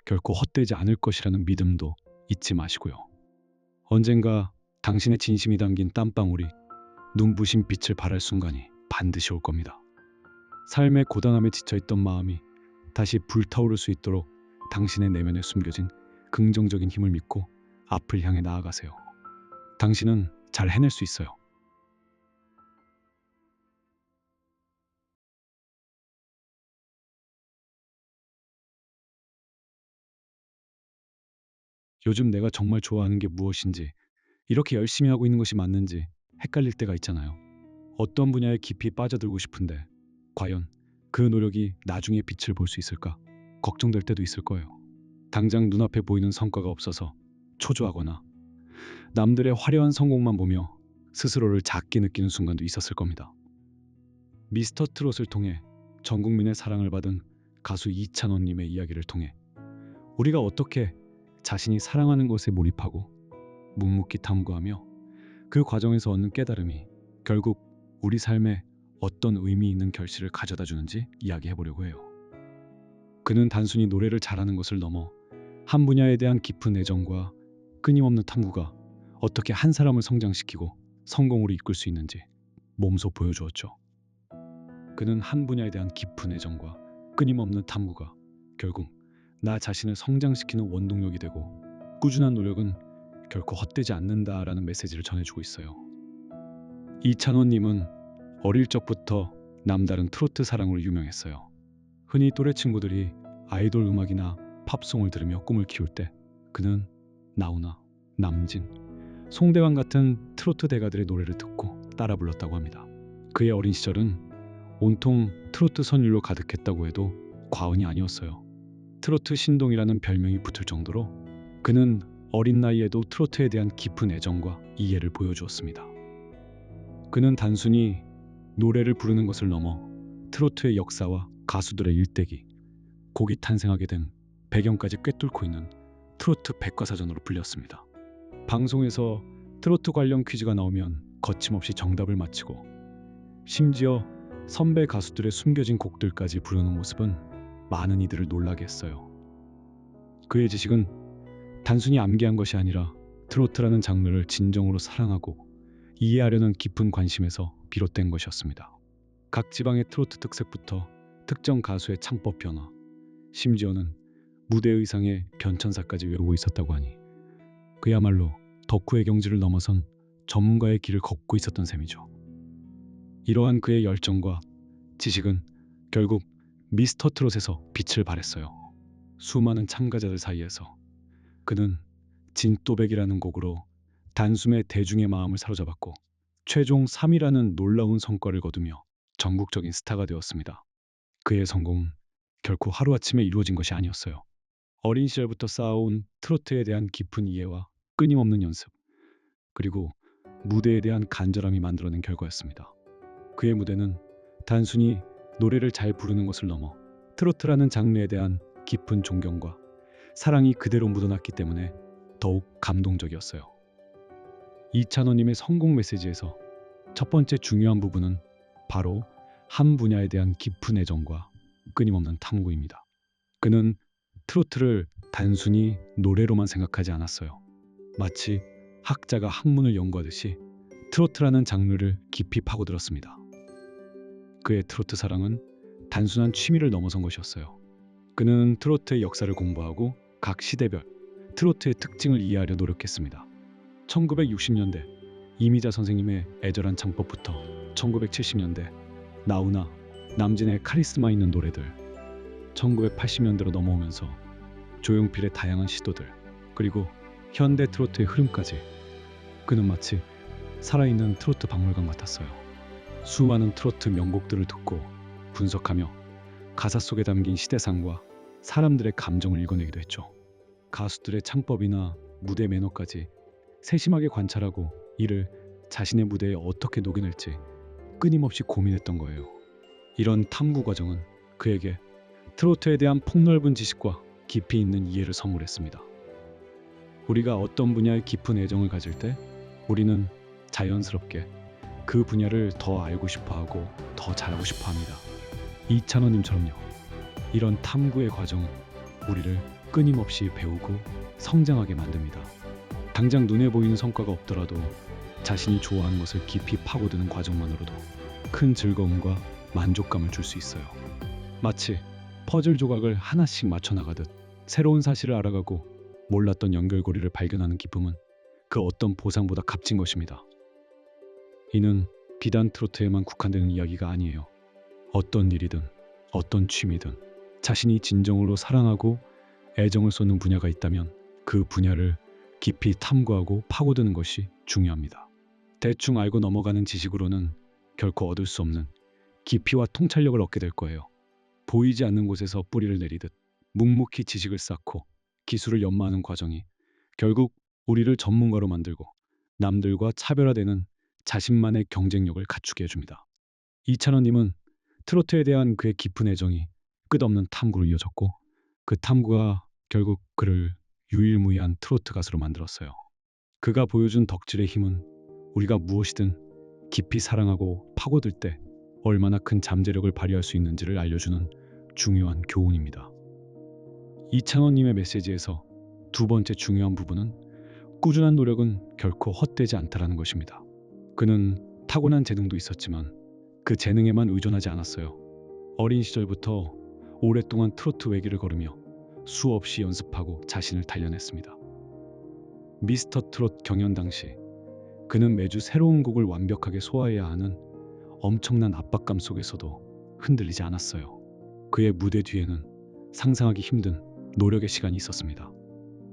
결코 헛되지 않을 것이라는 믿음도 잊지 마시고요. 언젠가 당신의 진심이 담긴 땀방울이 눈부신 빛을 발할 순간이 반드시 올 겁니다. 삶의 고단함에 지쳐있던 마음이 다시 불타오를 수 있도록 당신의 내면에 숨겨진 긍정적인 힘을 믿고 앞을 향해 나아가세요. 당신은 잘 해낼 수 있어요. 요즘 내가 정말 좋아하는 게 무엇인지, 이렇게 열심히 하고 있는 것이 맞는지 헷갈릴 때가 있잖아요. 어떤 분야에 깊이 빠져들고 싶은데 과연 그 노력이 나중에 빛을 볼 수 있을까 걱정될 때도 있을 거예요. 당장 눈앞에 보이는 성과가 없어서 초조하거나 남들의 화려한 성공만 보며 스스로를 작게 느끼는 순간도 있었을 겁니다. 미스터 트롯을 통해 전 국민의 사랑을 받은 가수 이찬원님의 이야기를 통해 우리가 어떻게 자신이 사랑하는 것에 몰입하고 묵묵히 탐구하며 그 과정에서 얻는 깨달음이 결국 우리 삶에 어떤 의미 있는 결실을 가져다 주는지 이야기해 보려고 해요. 그는 단순히 노래를 잘하는 것을 넘어 한 분야에 대한 깊은 애정과 끊임없는 탐구가 어떻게 한 사람을 성장시키고 성공으로 이끌 수 있는지 몸소 보여주었죠. 그는 한 분야에 대한 깊은 애정과 끊임없는 탐구가 결국 나 자신을 성장시키는 원동력이 되고 꾸준한 노력은 결코 헛되지 않는다라는 메시지를 전해주고 있어요. 이찬원님은 어릴 적부터 남다른 트로트 사랑으로 유명했어요. 흔히 또래 친구들이 아이돌 음악이나 팝송을 들으며 꿈을 키울 때 그는 나훈아, 남진, 송대관 같은 트로트 대가들의 노래를 듣고 따라 불렀다고 합니다. 그의 어린 시절은 온통 트로트 선율로 가득했다고 해도 과언이 아니었어요. 트로트 신동이라는 별명이 붙을 정도로 그는 어린 나이에도 트로트에 대한 깊은 애정과 이해를 보여주었습니다. 그는 단순히 노래를 부르는 것을 넘어 트로트의 역사와 가수들의 일대기, 곡이 탄생하게 된 배경까지 꿰뚫고 있는 트로트 백과사전으로 불렸습니다. 방송에서 트로트 관련 퀴즈가 나오면 거침없이 정답을 맞히고 심지어 선배 가수들의 숨겨진 곡들까지 부르는 모습은 많은 이들을 놀라게 했어요. 그의 지식은 단순히 암기한 것이 아니라 트로트라는 장르를 진정으로 사랑하고 이해하려는 깊은 관심에서 비롯된 것이었습니다. 각 지방의 트로트 특색부터 특정 가수의 창법 변화, 심지어는 무대 의상의 변천사까지 외우고 있었다고 하니 그야말로 덕후의 경지를 넘어선 전문가의 길을 걷고 있었던 셈이죠. 이러한 그의 열정과 지식은 결국 미스터 트롯에서 빛을 발했어요. 수많은 참가자들 사이에서 그는 진또백이라는 곡으로 단숨에 대중의 마음을 사로잡았고 최종 3위라는 놀라운 성과를 거두며 전국적인 스타가 되었습니다. 그의 성공은 결코 하루아침에 이루어진 것이 아니었어요. 어린 시절부터 쌓아온 트로트에 대한 깊은 이해와 끊임없는 연습, 그리고 무대에 대한 간절함이 만들어낸 결과였습니다. 그의 무대는 단순히 노래를 잘 부르는 것을 넘어 트로트라는 장르에 대한 깊은 존경과 사랑이 그대로 묻어났기 때문에 더욱 감동적이었어요. 이찬원님의 성공 메시지에서 첫 번째 중요한 부분은 바로 한 분야에 대한 깊은 애정과 끊임없는 탐구입니다. 그는 트로트를 단순히 노래로만 생각하지 않았어요. 마치 학자가 학문을 연구하듯이 트로트라는 장르를 깊이 파고들었습니다. 그의 트로트 사랑은 단순한 취미를 넘어선 것이었어요. 그는 트로트의 역사를 공부하고 각 시대별 트로트의 특징을 이해하려 노력했습니다. 1960년대 이미자 선생님의 애절한 창법부터 1970년대 나훈아, 남진의 카리스마 있는 노래들, 1980년대로 넘어오면서 조용필의 다양한 시도들, 그리고 현대 트로트의 흐름까지 그는 마치 살아있는 트로트 박물관 같았어요. 수많은 트로트 명곡들을 듣고 분석하며 가사 속에 담긴 시대상과 사람들의 감정을 읽어내기도 했죠. 가수들의 창법이나 무대 매너까지 세심하게 관찰하고 이를 자신의 무대에 어떻게 녹여낼지 끊임없이 고민했던 거예요. 이런 탐구 과정은 그에게 트로트에 대한 폭넓은 지식과 깊이 있는 이해를 선물했습니다. 우리가 어떤 분야에 깊은 애정을 가질 때 우리는 자연스럽게 그 분야를 더 알고 싶어하고 더 잘하고 싶어합니다. 이찬원님처럼요. 이런 탐구의 과정은 우리를 끊임없이 배우고 성장하게 만듭니다. 당장 눈에 보이는 성과가 없더라도 자신이 좋아하는 것을 깊이 파고드는 과정만으로도 큰 즐거움과 만족감을 줄 수 있어요. 마치 퍼즐 조각을 하나씩 맞춰 나가듯 새로운 사실을 알아가고 몰랐던 연결고리를 발견하는 기쁨은 그 어떤 보상보다 값진 것입니다. 이는 비단 트로트에만 국한되는 이야기가 아니에요. 어떤 일이든 어떤 취미든 자신이 진정으로 사랑하고 애정을 쏟는 분야가 있다면 그 분야를 깊이 탐구하고 파고드는 것이 중요합니다. 대충 알고 넘어가는 지식으로는 결코 얻을 수 없는 깊이와 통찰력을 얻게 될 거예요. 보이지 않는 곳에서 뿌리를 내리듯 묵묵히 지식을 쌓고 기술을 연마하는 과정이 결국 우리를 전문가로 만들고 남들과 차별화되는 자신만의 경쟁력을 갖추게 해줍니다. 이찬원님은 트로트에 대한 그의 깊은 애정이 끝없는 탐구로 이어졌고 그 탐구가 결국 그를 유일무이한 트로트 가수로 만들었어요. 그가 보여준 덕질의 힘은 우리가 무엇이든 깊이 사랑하고 파고들 때 얼마나 큰 잠재력을 발휘할 수 있는지를 알려주는 중요한 교훈입니다. 이찬원님의 메시지에서 두 번째 중요한 부분은 꾸준한 노력은 결코 헛되지 않다라는 것입니다. 그는 타고난 재능도 있었지만 그 재능에만 의존하지 않았어요. 어린 시절부터 오랫동안 트로트 외길을 걸으며 수없이 연습하고 자신을 단련했습니다. 미스터 트롯 경연 당시 그는 매주 새로운 곡을 완벽하게 소화해야 하는 엄청난 압박감 속에서도 흔들리지 않았어요. 그의 무대 뒤에는 상상하기 힘든 노력의 시간이 있었습니다.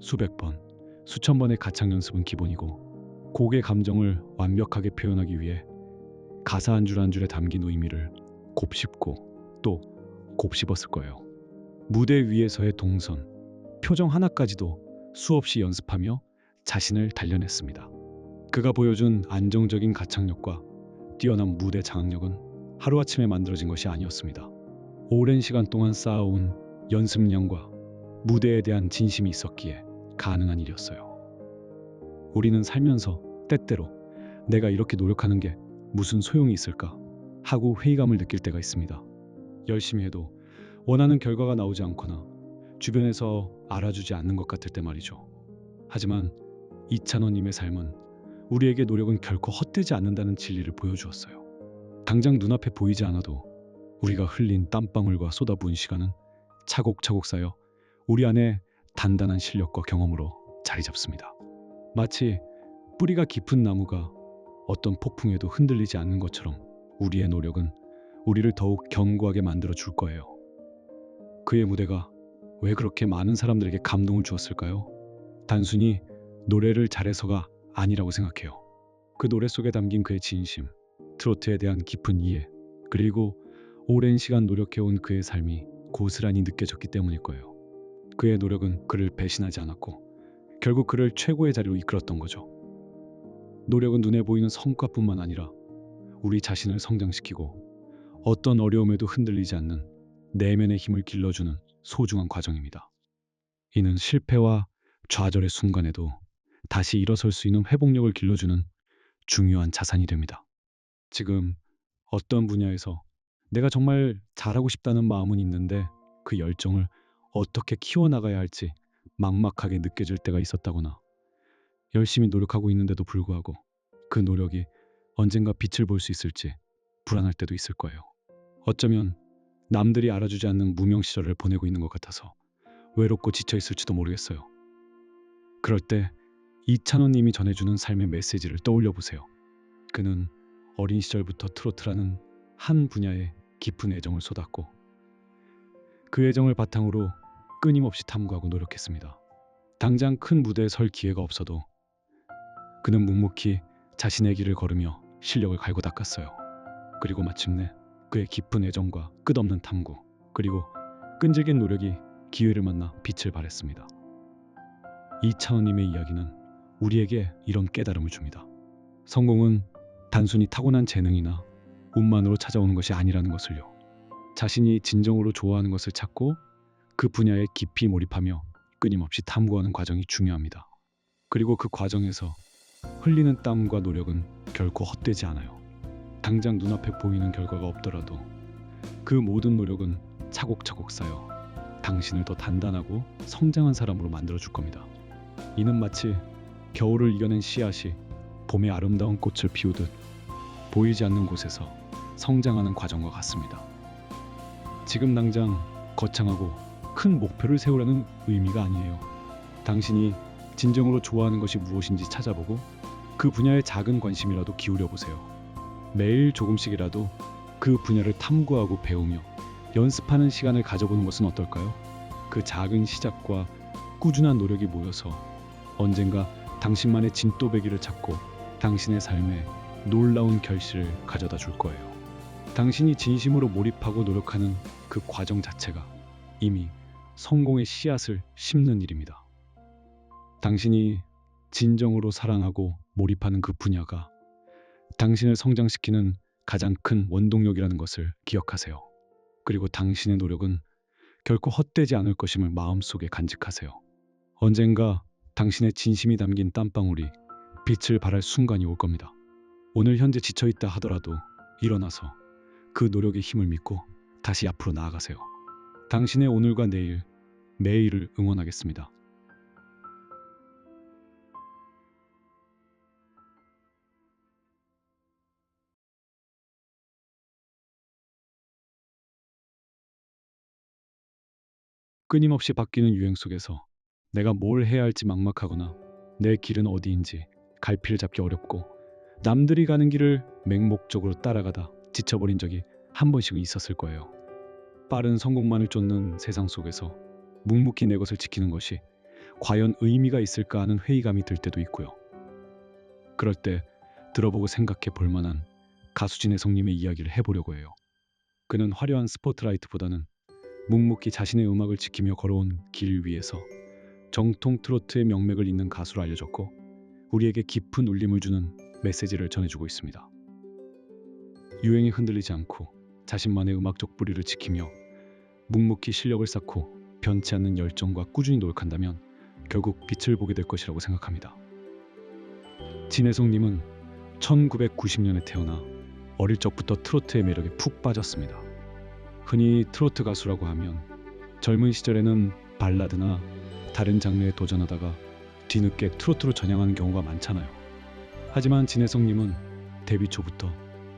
수백 번, 수천 번의 가창 연습은 기본이고 곡의 감정을 완벽하게 표현하기 위해 가사 한 줄 한 줄에 담긴 의미를 곱씹고 또 곱씹었을 거예요. 무대 위에서의 동선, 표정 하나까지도 수없이 연습하며 자신을 단련했습니다. 그가 보여준 안정적인 가창력과 뛰어난 무대 장악력은 하루아침에 만들어진 것이 아니었습니다. 오랜 시간 동안 쌓아온 연습량과 무대에 대한 진심이 있었기에 가능한 일이었어요. 우리는 살면서 때때로 내가 이렇게 노력하는 게 무슨 소용이 있을까 하고 회의감을 느낄 때가 있습니다. 열심히 해도 원하는 결과가 나오지 않거나 주변에서 알아주지 않는 것 같을 때 말이죠. 하지만 이찬원님의 삶은 우리에게 노력은 결코 헛되지 않는다는 진리를 보여주었어요. 당장 눈앞에 보이지 않아도 우리가 흘린 땀방울과 쏟아부은 시간은 차곡차곡 쌓여 우리 안에 단단한 실력과 경험으로 자리 잡습니다. 마치 뿌리가 깊은 나무가 어떤 폭풍에도 흔들리지 않는 것처럼 우리의 노력은 우리를 더욱 견고하게 만들어 줄 거예요. 그의 무대가 왜 그렇게 많은 사람들에게 감동을 주었을까요? 단순히 노래를 잘해서가 아니라고 생각해요. 그 노래 속에 담긴 그의 진심, 트로트에 대한 깊은 이해, 그리고 오랜 시간 노력해온 그의 삶이 고스란히 느껴졌기 때문일 거예요. 그의 노력은 그를 배신하지 않았고 결국 그를 최고의 자리로 이끌었던 거죠. 노력은 눈에 보이는 성과뿐만 아니라 우리 자신을 성장시키고 어떤 어려움에도 흔들리지 않는 내면의 힘을 길러주는 소중한 과정입니다. 이는 실패와 좌절의 순간에도 다시 일어설 수 있는 회복력을 길러주는 중요한 자산이 됩니다. 지금 어떤 분야에서 내가 정말 잘하고 싶다는 마음은 있는데 그 열정을 어떻게 키워나가야 할지 막막하게 느껴질 때가 있었다거나 열심히 노력하고 있는데도 불구하고 그 노력이 언젠가 빛을 볼 수 있을지 불안할 때도 있을 거예요. 어쩌면 남들이 알아주지 않는 무명 시절을 보내고 있는 것 같아서 외롭고 지쳐 있을지도 모르겠어요. 그럴 때 이찬원님이 전해주는 삶의 메시지를 떠올려 보세요. 그는 어린 시절부터 트로트라는 한 분야에 깊은 애정을 쏟았고 그 애정을 바탕으로 끊임없이 탐구하고 노력했습니다. 당장 큰 무대에 설 기회가 없어도 그는 묵묵히 자신의 길을 걸으며 실력을 갈고 닦았어요. 그리고 마침내 그의 깊은 애정과 끝없는 탐구 그리고 끈질긴 노력이 기회를 만나 빛을 발했습니다. 이찬원님의 이야기는 우리에게 이런 깨달음을 줍니다. 성공은 단순히 타고난 재능이나 운만으로 찾아오는 것이 아니라는 것을요. 자신이 진정으로 좋아하는 것을 찾고 그 분야에 깊이 몰입하며 끊임없이 탐구하는 과정이 중요합니다. 그리고 그 과정에서 흘리는 땀과 노력은 결코 헛되지 않아요. 당장 눈앞에 보이는 결과가 없더라도 그 모든 노력은 차곡차곡 쌓여 당신을 더 단단하고 성장한 사람으로 만들어줄 겁니다. 이는 마치 겨울을 이겨낸 씨앗이 봄의 아름다운 꽃을 피우듯 보이지 않는 곳에서 성장하는 과정과 같습니다. 지금 당장 거창하고 큰 목표를 세우라는 의미가 아니에요. 당신이 진정으로 좋아하는 것이 무엇인지 찾아보고 그 분야에 작은 관심이라도 기울여 보세요. 매일 조금씩이라도 그 분야를 탐구하고 배우며 연습하는 시간을 가져보는 것은 어떨까요? 그 작은 시작과 꾸준한 노력이 모여서 언젠가 당신만의 진또배기를 찾고 당신의 삶에 놀라운 결실을 가져다 줄 거예요. 당신이 진심으로 몰입하고 노력하는 그 과정 자체가 이미 성공의 씨앗을 심는 일입니다. 당신이 진정으로 사랑하고 몰입하는 그 분야가 당신을 성장시키는 가장 큰 원동력이라는 것을 기억하세요. 그리고 당신의 노력은 결코 헛되지 않을 것임을 마음속에 간직하세요. 언젠가 당신의 진심이 담긴 땀방울이 빛을 발할 순간이 올 겁니다. 오늘 현재 지쳐있다 하더라도 일어나서 그 노력의 힘을 믿고 다시 앞으로 나아가세요. 당신의 오늘과 내일, 매일을 응원하겠습니다. 끊임없이 바뀌는 유행 속에서 내가 뭘 해야 할지 막막하거나 내 길은 어디인지 갈피를 잡기 어렵고 남들이 가는 길을 맹목적으로 따라가다 지쳐버린 적이 한 번씩은 있었을 거예요. 빠른 성공만을 쫓는 세상 속에서 묵묵히 내 것을 지키는 것이 과연 의미가 있을까 하는 회의감이 들 때도 있고요. 그럴 때 들어보고 생각해 볼 만한 가수 진혜성님의 이야기를 해보려고 해요. 그는 화려한 스포트라이트보다는 묵묵히 자신의 음악을 지키며 걸어온 길 위에서 정통 트로트의 명맥을 잇는 가수로 알려졌고 우리에게 깊은 울림을 주는 메시지를 전해주고 있습니다. 유행에 흔들리지 않고 자신만의 음악적 뿌리를 지키며 묵묵히 실력을 쌓고 변치 않는 열정과 꾸준히 노력한다면 결국 빛을 보게 될 것이라고 생각합니다. 진혜성님은 1990년에 태어나 어릴 적부터 트로트의 매력에 푹 빠졌습니다. 흔히 트로트 가수라고 하면 젊은 시절에는 발라드나 다른 장르에 도전하다가 뒤늦게 트로트로 전향하는 경우가 많잖아요. 하지만 진혜성님은 데뷔 초부터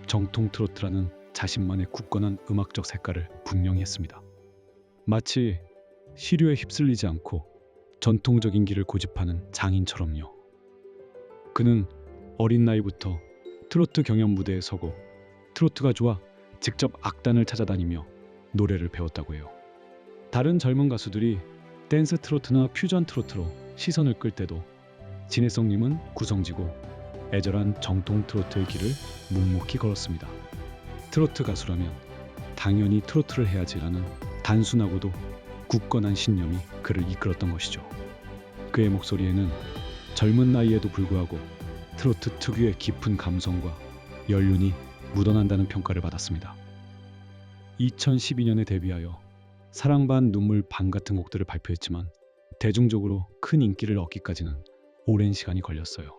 정통 트로트라는 자신만의 굳건한 음악적 색깔을 분명히 했습니다. 마치 시류에 휩쓸리지 않고 전통적인 길을 고집하는 장인처럼요. 그는 어린 나이부터 트로트 경연 무대에 서고 트로트가 좋아 직접 악단을 찾아다니며 노래를 배웠다고 해요. 다른 젊은 가수들이 댄스 트로트나 퓨전 트로트로 시선을 끌 때도 진혜성님은 구성지고 애절한 정통 트로트의 길을 묵묵히 걸었습니다. 트로트 가수라면 당연히 트로트를 해야지라는 단순하고도 굳건한 신념이 그를 이끌었던 것이죠. 그의 목소리에는 젊은 나이에도 불구하고 트로트 특유의 깊은 감성과 연륜이 묻어난다는 평가를 받았습니다. 2012년에 데뷔하여 사랑 반 눈물 반 같은 곡들을 발표했지만 대중적으로 큰 인기를 얻기까지는 오랜 시간이 걸렸어요.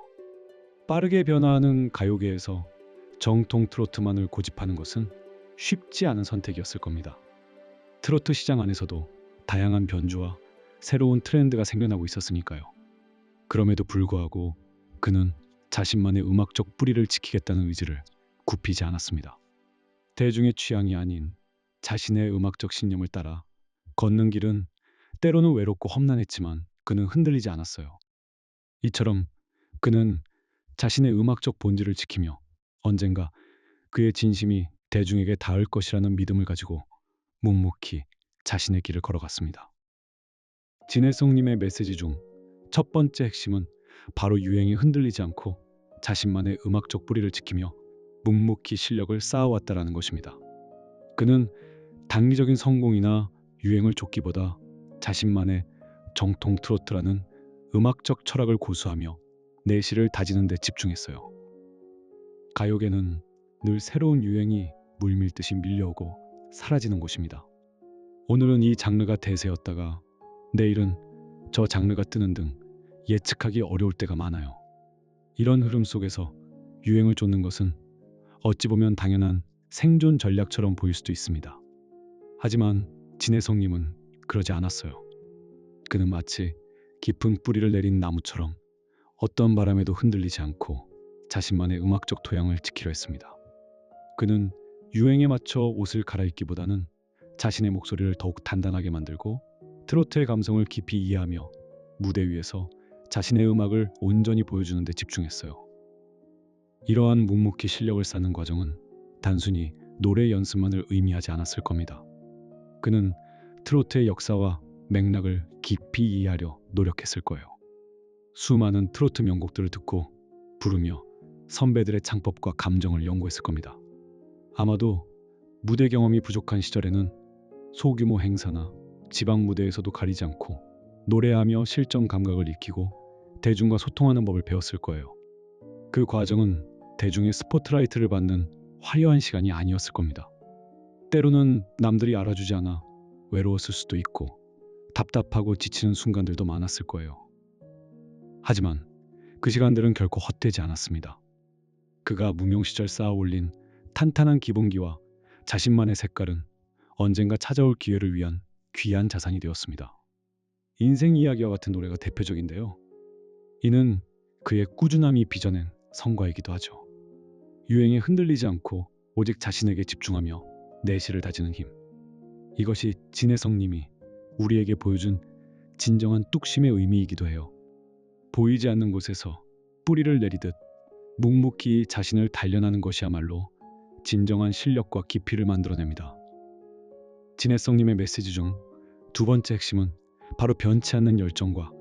빠르게 변화하는 가요계에서 정통 트로트만을 고집하는 것은 쉽지 않은 선택이었을 겁니다. 트로트 시장 안에서도 다양한 변주와 새로운 트렌드가 생겨나고 있었으니까요. 그럼에도 불구하고 그는 자신만의 음악적 뿌리를 지키겠다는 의지를 굽히지 않았습니다. 대중의 취향이 아닌 자신의 음악적 신념을 따라 걷는 길은 때로는 외롭고 험난했지만 그는 흔들리지 않았어요. 이처럼 그는 자신의 음악적 본질을 지키며 언젠가 그의 진심이 대중에게 닿을 것이라는 믿음을 가지고 묵묵히 자신의 길을 걸어갔습니다. 진혜성님의 메시지 중 첫 번째 핵심은 바로 유행에 흔들리지 않고 자신만의 음악적 뿌리를 지키며 묵묵히 실력을 쌓아왔다라는 것입니다. 그는 단기적인 성공이나 유행을 쫓기보다 자신만의 정통 트로트라는 음악적 철학을 고수하며 내실을 다지는 데 집중했어요. 가요계는 늘 새로운 유행이 물밀듯이 밀려오고 사라지는 곳입니다. 오늘은 이 장르가 대세였다가 내일은 저 장르가 뜨는 등 예측하기 어려울 때가 많아요. 이런 흐름 속에서 유행을 쫓는 것은 어찌 보면 당연한 생존 전략처럼 보일 수도 있습니다. 하지만 진혜성님은 그러지 않았어요. 그는 마치 깊은 뿌리를 내린 나무처럼 어떤 바람에도 흔들리지 않고 자신만의 음악적 토양을 지키려 했습니다. 그는 유행에 맞춰 옷을 갈아입기보다는 자신의 목소리를 더욱 단단하게 만들고 트로트의 감성을 깊이 이해하며 무대 위에서 자신의 음악을 온전히 보여주는 데 집중했어요. 이러한 묵묵히 실력을 쌓는 과정은 단순히 노래 연습만을 의미하지 않았을 겁니다. 그는 트로트의 역사와 맥락을 깊이 이해하려 노력했을 거예요. 수많은 트로트 명곡들을 듣고 부르며 선배들의 창법과 감정을 연구했을 겁니다. 아마도 무대 경험이 부족한 시절에는 소규모 행사나 지방 무대에서도 가리지 않고 노래하며 실전 감각을 익히고 대중과 소통하는 법을 배웠을 거예요. 그 과정은 대중의 스포트라이트를 받는 화려한 시간이 아니었을 겁니다. 때로는 남들이 알아주지 않아 외로웠을 수도 있고 답답하고 지치는 순간들도 많았을 거예요. 하지만 그 시간들은 결코 헛되지 않았습니다. 그가 무명 시절 쌓아 올린 탄탄한 기본기와 자신만의 색깔은 언젠가 찾아올 기회를 위한 귀한 자산이 되었습니다. 인생 이야기와 같은 노래가 대표적인데요. 이는 그의 꾸준함이 빚어낸 성과이기도 하죠. 유행에 흔들리지 않고 오직 자신에게 집중하며 내실을 다지는 힘. 이것이 진혜성님이 우리에게 보여준 진정한 뚝심의 의미이기도 해요. 보이지 않는 곳에서 뿌리를 내리듯 묵묵히 자신을 단련하는 것이야말로 진정한 실력과 깊이를 만들어냅니다. 진혜성님의 메시지 중 두 번째 핵심은 바로 변치 않는 열정과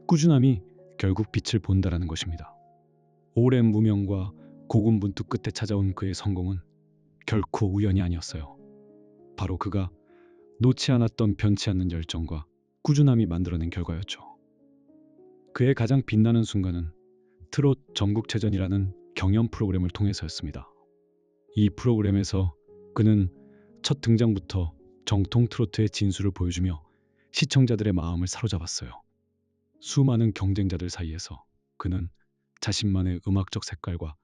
꾸준함이 결국 빛을 본다라는 것입니다. 오랜 무명과 고군분투 끝에 찾아온 그의 성공은 결코 우연이 아니었어요. 바로 그가 놓지 않았던 변치 않는 열정과 꾸준함이 만들어낸 결과였죠. 그의 가장 빛나는 순간은 트롯 전국체전이라는 경연 프로그램을 통해서였습니다. 이 프로그램에서 그는 첫 등장부터 정통 트로트의 진수를 보여주며 시청자들의 마음을 사로잡았어요. 수많은 경쟁자들 사이에서 그는 자신만의 음악적 색깔과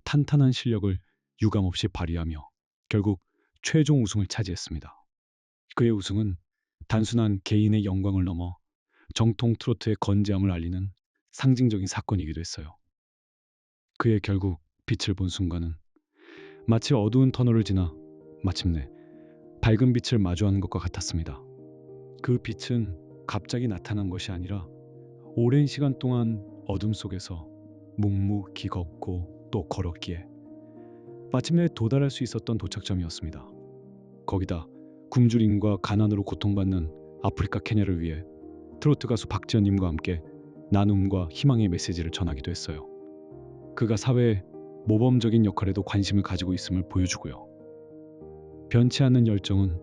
탄탄한 실력을 유감없이 발휘하며 결국 최종 우승을 차지했습니다. 그의 우승은 단순한 개인의 영광을 넘어 정통 트로트의 건재함을 알리는 상징적인 사건이기도 했어요. 그의 결국 빛을 본 순간은 마치 어두운 터널을 지나 마침내 밝은 빛을 마주하는 것과 같았습니다. 그 빛은 갑자기 나타난 것이 아니라 오랜 시간 동안 어둠 속에서 묵묵히 걷고 또 걸었기에 마침내 도달할 수 있었던 도착점이었습니다. 거기다 굶주림과 가난으로 고통받는 아프리카 케냐를 위해 트로트 가수 박지현님과 함께 나눔과 희망의 메시지를 전하기도 했어요. 그가 사회의 모범적인 역할에도 관심을 가지고 있음을 보여주고요. 변치 않는 열정은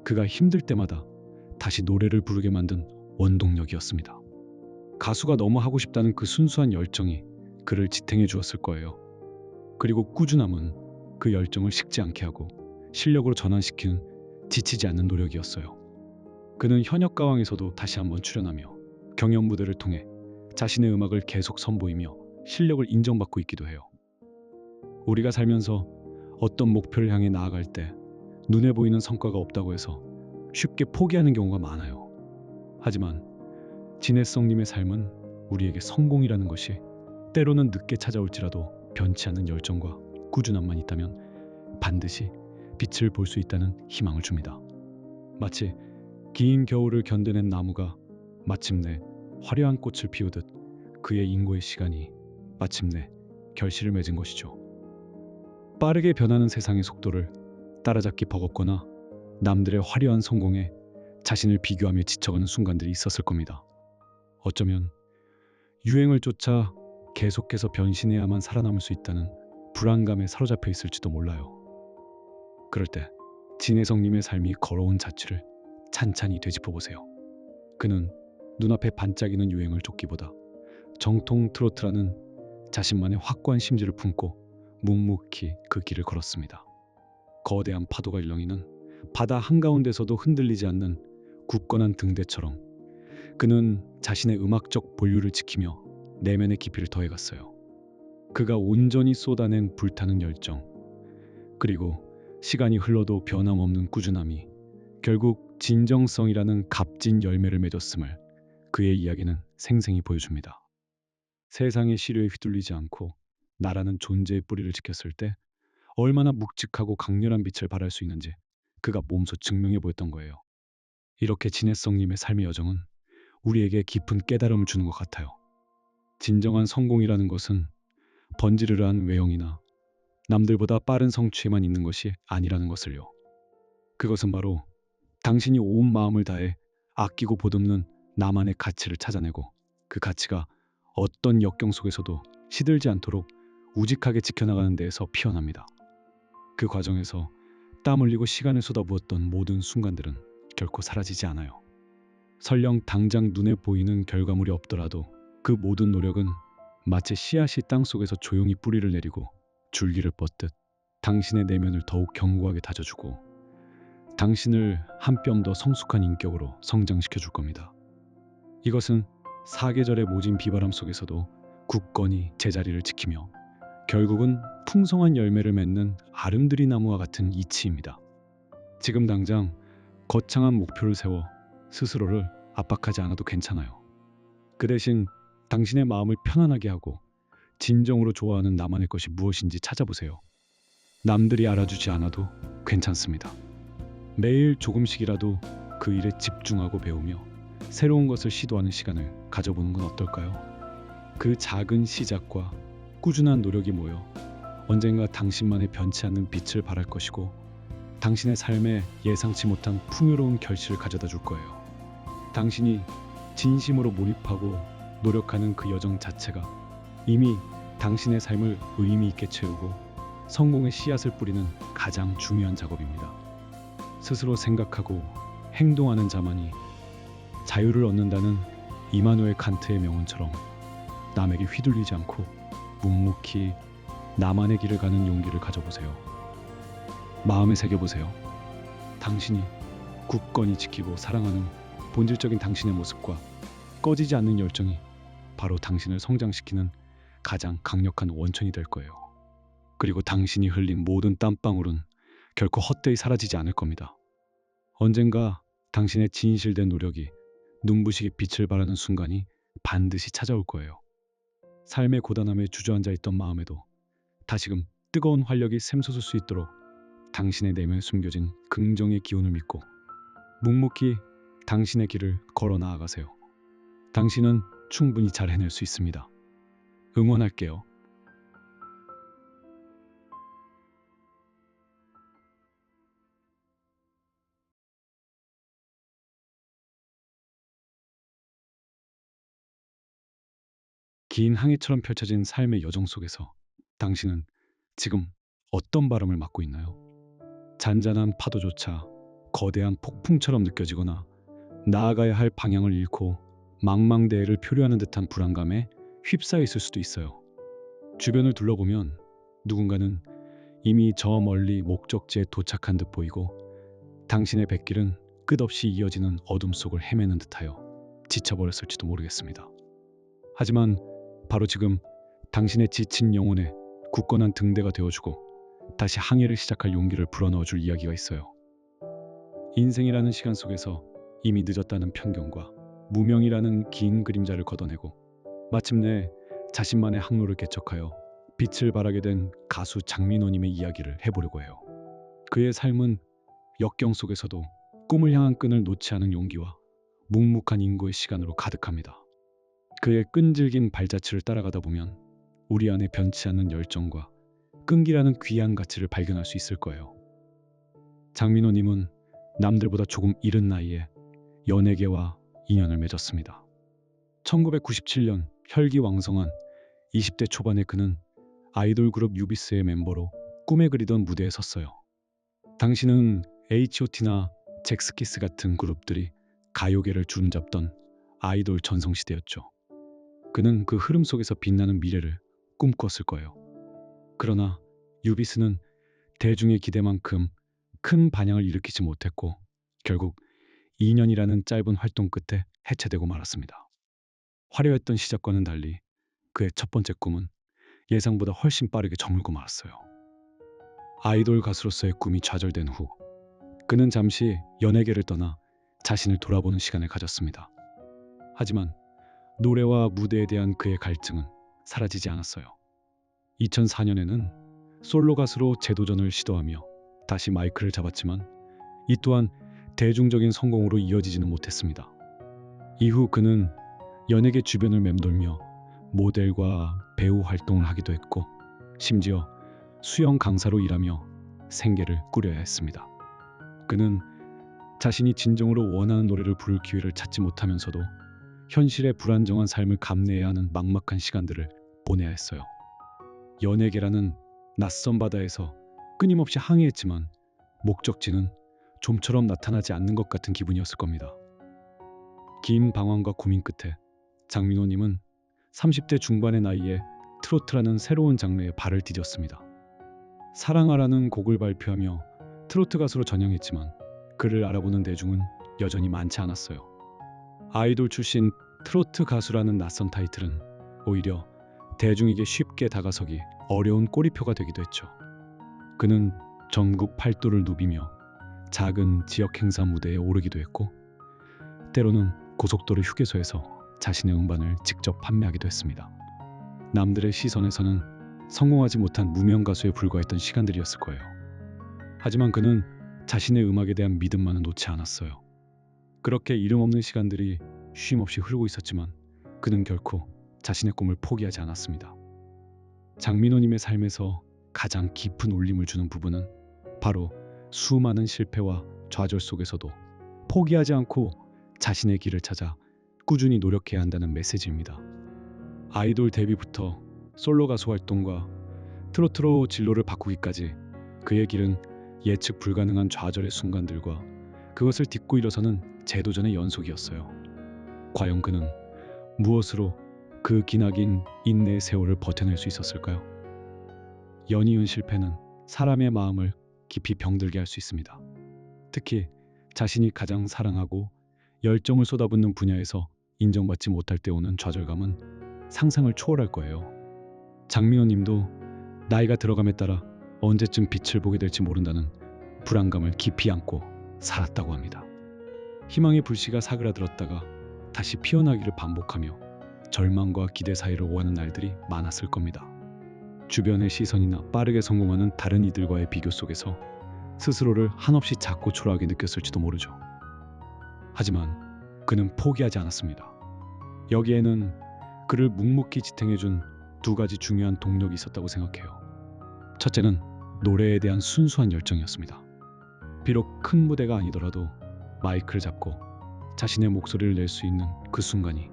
그가 힘들 때마다 다시 노래를 부르게 만든 원동력이었습니다. 가수가 너무 하고 싶다는 그 순수한 열정이 그를 지탱해 주었을 거예요. 그리고 꾸준함은 그 열정을 식지 않게 하고 실력으로 전환시키는 지치지 않는 노력이었어요. 그는 현역가왕에서도 다시 한번 출연하며 경연 무대를 통해 자신의 음악을 계속 선보이며 실력을 인정받고 있기도 해요. 우리가 살면서 어떤 목표를 향해 나아갈 때 눈에 보이는 성과가 없다고 해서 쉽게 포기하는 경우가 많아요. 하지만 진혜성님의 삶은 우리에게 성공이라는 것이 때로는 늦게 찾아올지라도 변치 않는 열정과 꾸준함만 있다면 반드시 빛을 볼 수 있다는 희망을 줍니다. 마치 긴 겨울을 견뎌낸 나무가 마침내 화려한 꽃을 피우듯 그의 인고의 시간이 마침내 결실을 맺은 것이죠. 빠르게 변하는 세상의 속도를 따라잡기 버겁거나 남들의 화려한 성공에 자신을 비교하며 지쳐가는 순간들이 있었을 겁니다. 어쩌면 유행을 쫓아 계속해서 변신해야만 살아남을 수 있다는 불안감에 사로잡혀 있을지도 몰라요. 그럴 때 진혜성님의 삶이 걸어온 자취를 찬찬히 되짚어 보세요. 그는 눈앞에 반짝이는 유행을 쫓기보다 정통 트로트라는 자신만의 확고한 심지를 품고 묵묵히 그 길을 걸었습니다. 거대한 파도가 일렁이는 바다 한가운데서도 흔들리지 않는 굳건한 등대처럼 그는 자신의 음악적 본류를 지키며 내면의 깊이를 더해갔어요. 그가 온전히 쏟아낸 불타는 열정, 그리고 시간이 흘러도 변함없는 꾸준함이 결국 진정성이라는 값진 열매를 맺었음을 그의 이야기는 생생히 보여줍니다. 세상의 시류에 휘둘리지 않고 나라는 존재의 뿌리를 지켰을 때 얼마나 묵직하고 강렬한 빛을 발할 수 있는지 그가 몸소 증명해 보였던 거예요. 이렇게 진해성님의 삶의 여정은 우리에게 깊은 깨달음을 주는 것 같아요. 진정한 성공이라는 것은 번지르르한 외형이나 남들보다 빠른 성취에만 있는 것이 아니라는 것을요. 그것은 바로 당신이 온 마음을 다해 아끼고 보듬는 나만의 가치를 찾아내고 그 가치가 어떤 역경 속에서도 시들지 않도록 우직하게 지켜나가는 데에서 피어납니다. 그 과정에서 땀 흘리고 시간을 쏟아부었던 모든 순간들은 결코 사라지지 않아요. 설령 당장 눈에 보이는 결과물이 없더라도 그 모든 노력은 마치 씨앗이 땅속에서 조용히 뿌리를 내리고 줄기를 뻗듯 당신의 내면을 더욱 견고하게 다져주고 당신을 한 뼘 더 성숙한 인격으로 성장시켜 줄 겁니다. 이것은 사계절의 모진 비바람 속에서도 굳건히 제자리를 지키며 결국은 풍성한 열매를 맺는 아름드리 나무와 같은 이치입니다. 지금 당장 거창한 목표를 세워 스스로를 압박하지 않아도 괜찮아요. 그 대신 당신의 마음을 편안하게 하고 진정으로 좋아하는 나만의 것이 무엇인지 찾아보세요. 남들이 알아주지 않아도 괜찮습니다. 매일 조금씩이라도 그 일에 집중하고 배우며 새로운 것을 시도하는 시간을 가져보는 건 어떨까요? 그 작은 시작과 꾸준한 노력이 모여 언젠가 당신만의 변치 않는 빛을 발할 것이고 당신의 삶에 예상치 못한 풍요로운 결실을 가져다 줄 거예요. 당신이 진심으로 몰입하고 노력하는 그 여정 자체가 이미 당신의 삶을 의미 있게 채우고 성공의 씨앗을 뿌리는 가장 중요한 작업입니다. 스스로 생각하고 행동하는 자만이 자유를 얻는다는 이마누엘 칸트의 명언처럼 남에게 휘둘리지 않고 묵묵히 나만의 길을 가는 용기를 가져보세요. 마음에 새겨보세요. 당신이 굳건히 지키고 사랑하는 본질적인 당신의 모습과 꺼지지 않는 열정이 바로 당신을 성장시키는 가장 강력한 원천이 될 거예요. 그리고 당신이 흘린 모든 땀방울은 결코 헛되이 사라지지 않을 겁니다. 언젠가 당신의 진실된 노력이 눈부시게 빛을 발하는 순간이 반드시 찾아올 거예요. 삶의 고단함에 주저앉아 있던 마음에도 다시금 뜨거운 활력이 샘솟을 수 있도록 당신의 내면에 숨겨진 긍정의 기운을 믿고 묵묵히 당신의 길을 걸어 나아가세요. 당신은 충분히 잘 해낼 수 있습니다. 응원할게요. 긴 항해처럼 펼쳐진 삶의 여정 속에서 당신은 지금 어떤 바람을 맞고 있나요? 잔잔한 파도조차 거대한 폭풍처럼 느껴지거나 나아가야 할 방향을 잃고 망망대해를 표류하는 듯한 불안감에 휩싸여 있을 수도 있어요. 주변을 둘러보면 누군가는 이미 저 멀리 목적지에 도착한 듯 보이고 당신의 백길은 끝없이 이어지는 어둠 속을 헤매는 듯하여 지쳐버렸을지도 모르겠습니다. 하지만 바로 지금 당신의 지친 영혼에 굳건한 등대가 되어주고 다시 항해를 시작할 용기를 불어넣어줄 이야기가 있어요. 인생이라는 시간 속에서 이미 늦었다는 편견과 무명이라는 긴 그림자를 걷어내고 마침내 자신만의 항로를 개척하여 빛을 발하게 된 가수 장민호님의 이야기를 해보려고 해요. 그의 삶은 역경 속에서도 꿈을 향한 끈을 놓지 않은 용기와 묵묵한 인고의 시간으로 가득합니다. 그의 끈질긴 발자취를 따라가다 보면 우리 안에 변치 않는 열정과 끈기라는 귀한 가치를 발견할 수 있을 거예요. 장민호님은 남들보다 조금 이른 나이에 연예계와 인연을 맺었습니다. 1997년 혈기왕성한 20대 초반의 그는 아이돌 그룹 유비스의 멤버로 꿈에 그리던 무대에 섰어요. 당시는 H.O.T나 잭스키스 같은 그룹들이 가요계를 주름잡던 아이돌 전성시대였죠. 그는 그 흐름 속에서 빛나는 미래를 꿈꿨을 거예요. 그러나 유비스는 대중의 기대만큼 큰 반향을 일으키지 못했고 결국 2년이라는 짧은 활동 끝에 해체되고 말았습니다. 화려했던 시작과는 달리 그의 첫 번째 꿈은 예상보다 훨씬 빠르게 저물고 말았어요. 아이돌 가수로서의 꿈이 좌절된 후 그는 잠시 연예계를 떠나 자신을 돌아보는 시간을 가졌습니다. 하지만 노래와 무대에 대한 그의 갈증은 사라지지 않았어요. 2004년에는 솔로 가수로 재도전을 시도하며 다시 마이크를 잡았지만 이 또한 대중적인 성공으로 이어지지는 못했습니다. 이후 그는 연예계 주변을 맴돌며 모델과 배우 활동을 하기도 했고 심지어 수영 강사로 일하며 생계를 꾸려야 했습니다. 그는 자신이 진정으로 원하는 노래를 부를 기회를 찾지 못하면서도 현실의 불안정한 삶을 감내해야 하는 막막한 시간들을 보내야 했어요. 연예계라는 낯선 바다에서 끊임없이 항해했지만 목적지는 좀처럼 나타나지 않는 것 같은 기분이었을 겁니다. 긴 방황과 고민 끝에 장민호님은 30대 중반의 나이에 트로트라는 새로운 장르에 발을 디뎠습니다. 사랑하라는 곡을 발표하며 트로트 가수로 전향했지만 그를 알아보는 대중은 여전히 많지 않았어요. 아이돌 출신 트로트 가수라는 낯선 타이틀은 오히려 대중에게 쉽게 다가서기 어려운 꼬리표가 되기도 했죠. 그는 전국 팔도를 누비며 작은 지역 행사 무대에 오르기도 했고 때로는 고속도로 휴게소에서 자신의 음반을 직접 판매하기도 했습니다. 남들의 시선에서는 성공하지 못한 무명 가수에 불과했던 시간들이었을 거예요. 하지만 그는 자신의 음악에 대한 믿음만은 놓지 않았어요. 그렇게 이름 없는 시간들이 쉼없이 흐르고 있었지만 그는 결코 자신의 꿈을 포기하지 않았습니다. 장민호님의 삶에서 가장 깊은 울림을 주는 부분은 바로 수많은 실패와 좌절 속에서도 포기하지 않고 자신의 길을 찾아 꾸준히 노력해야 한다는 메시지입니다. 아이돌 데뷔부터 솔로 가수 활동과 트로트로 진로를 바꾸기까지 그의 길은 예측 불가능한 좌절의 순간들과 그것을 딛고 일어서는 재도전의 연속이었어요. 과연 그는 무엇으로 그 기나긴 인내의 세월을 버텨낼 수 있었을까요? 연이은 실패는 사람의 마음을 깊이 병들게 할 수 있습니다. 특히 자신이 가장 사랑하고 열정을 쏟아붓는 분야에서 인정받지 못할 때 오는 좌절감은 상상을 초월할 거예요. 장민호 님도 나이가 들어감에 따라 언제쯤 빛을 보게 될지 모른다는 불안감을 깊이 안고 살았다고 합니다. 희망의 불씨가 사그라들었다가 다시 피어나기를 반복하며 절망과 기대 사이를 오가는 날들이 많았을 겁니다. 주변의 시선이나 빠르게 성공하는 다른 이들과의 비교 속에서 스스로를 한없이 작고 초라하게 느꼈을지도 모르죠. 하지만 그는 포기하지 않았습니다. 여기에는 그를 묵묵히 지탱해준 두 가지 중요한 동력이 있었다고 생각해요. 첫째는 노래에 대한 순수한 열정이었습니다. 비록 큰 무대가 아니더라도 마이크를 잡고 자신의 목소리를 낼 수 있는 그 순간이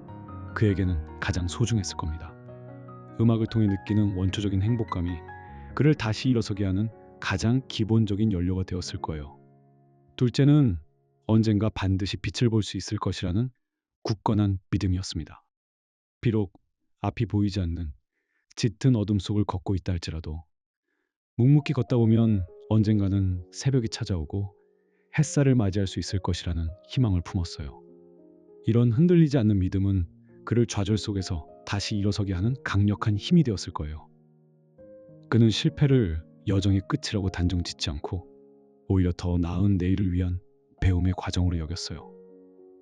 그에게는 가장 소중했을 겁니다. 음악을 통해 느끼는 원초적인 행복감이 그를 다시 일어서게 하는 가장 기본적인 연료가 되었을 거예요. 둘째는 언젠가 반드시 빛을 볼 수 있을 것이라는 굳건한 믿음이었습니다. 비록 앞이 보이지 않는 짙은 어둠 속을 걷고 있다 할지라도 묵묵히 걷다 보면 언젠가는 새벽이 찾아오고 햇살을 맞이할 수 있을 것이라는 희망을 품었어요. 이런 흔들리지 않는 믿음은 그를 좌절 속에서 다시 일어서게 하는 강력한 힘이 되었을 거예요. 그는 실패를 여정의 끝이라고 단정 짓지 않고 오히려 더 나은 내일을 위한 배움의 과정으로 여겼어요.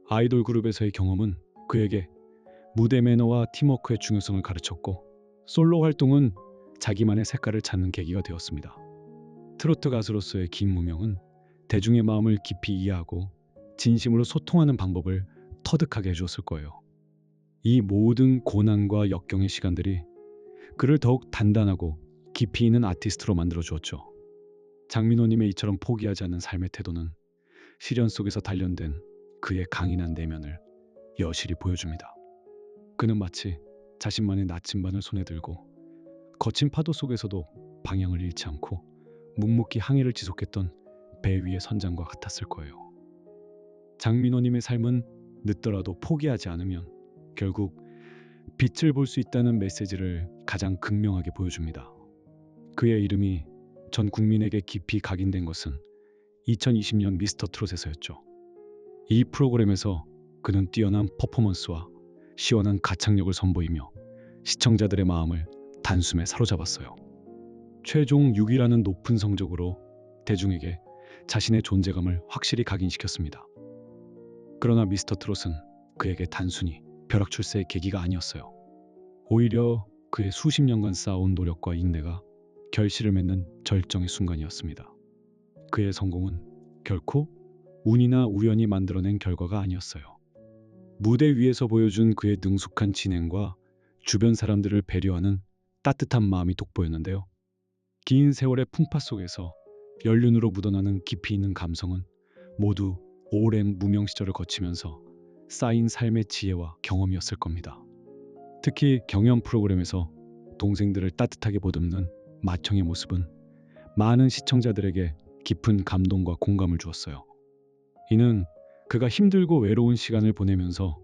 아이돌 그룹에서의 경험은 그에게 무대 매너와 팀워크의 중요성을 가르쳤고 솔로 활동은 자기만의 색깔을 찾는 계기가 되었습니다. 트로트 가수로서의 긴 무명은 대중의 마음을 깊이 이해하고 진심으로 소통하는 방법을 터득하게 해주었을 거예요. 이 모든 고난과 역경의 시간들이 그를 더욱 단단하고 깊이 있는 아티스트로 만들어 주었죠. 장민호님의 이처럼 포기하지 않는 삶의 태도는 시련 속에서 단련된 그의 강인한 내면을 여실히 보여줍니다. 그는 마치 자신만의 나침반을 손에 들고 거친 파도 속에서도 방향을 잃지 않고 묵묵히 항해를 지속했던 배 위의 선장과 같았을 거예요. 장민호님의 삶은 늦더라도 포기하지 않으면 결국 빛을 볼 수 있다는 메시지를 가장 극명하게 보여줍니다. 그의 이름이 전 국민에게 깊이 각인된 것은 2020년 미스터 트롯에서였죠. 이 프로그램에서 그는 뛰어난 퍼포먼스와 시원한 가창력을 선보이며 시청자들의 마음을 단숨에 사로잡았어요. 최종 6위라는 높은 성적으로 대중에게 자신의 존재감을 확실히 각인시켰습니다. 그러나 미스터 트롯은 그에게 단순히 벼락 출세의 계기가 아니었어요. 오히려 그의 수십 년간 쌓아온 노력과 인내가 결실을 맺는 절정의 순간이었습니다. 그의 성공은 결코 운이나 우연이 만들어낸 결과가 아니었어요. 무대 위에서 보여준 그의 능숙한 진행과 주변 사람들을 배려하는 따뜻한 마음이 돋보였는데요. 긴 세월의 풍파 속에서 연륜으로 묻어나는 깊이 있는 감성은 모두 오랜 무명 시절을 거치면서 쌓인 삶의 지혜와 경험이었을 겁니다. 특히 경연 프로그램에서 동생들을 따뜻하게 보듬는 맏형의 모습은 많은 시청자들에게 깊은 감동과 공감을 주었어요. 이는 그가 힘들고 외로운 시간을 보내면서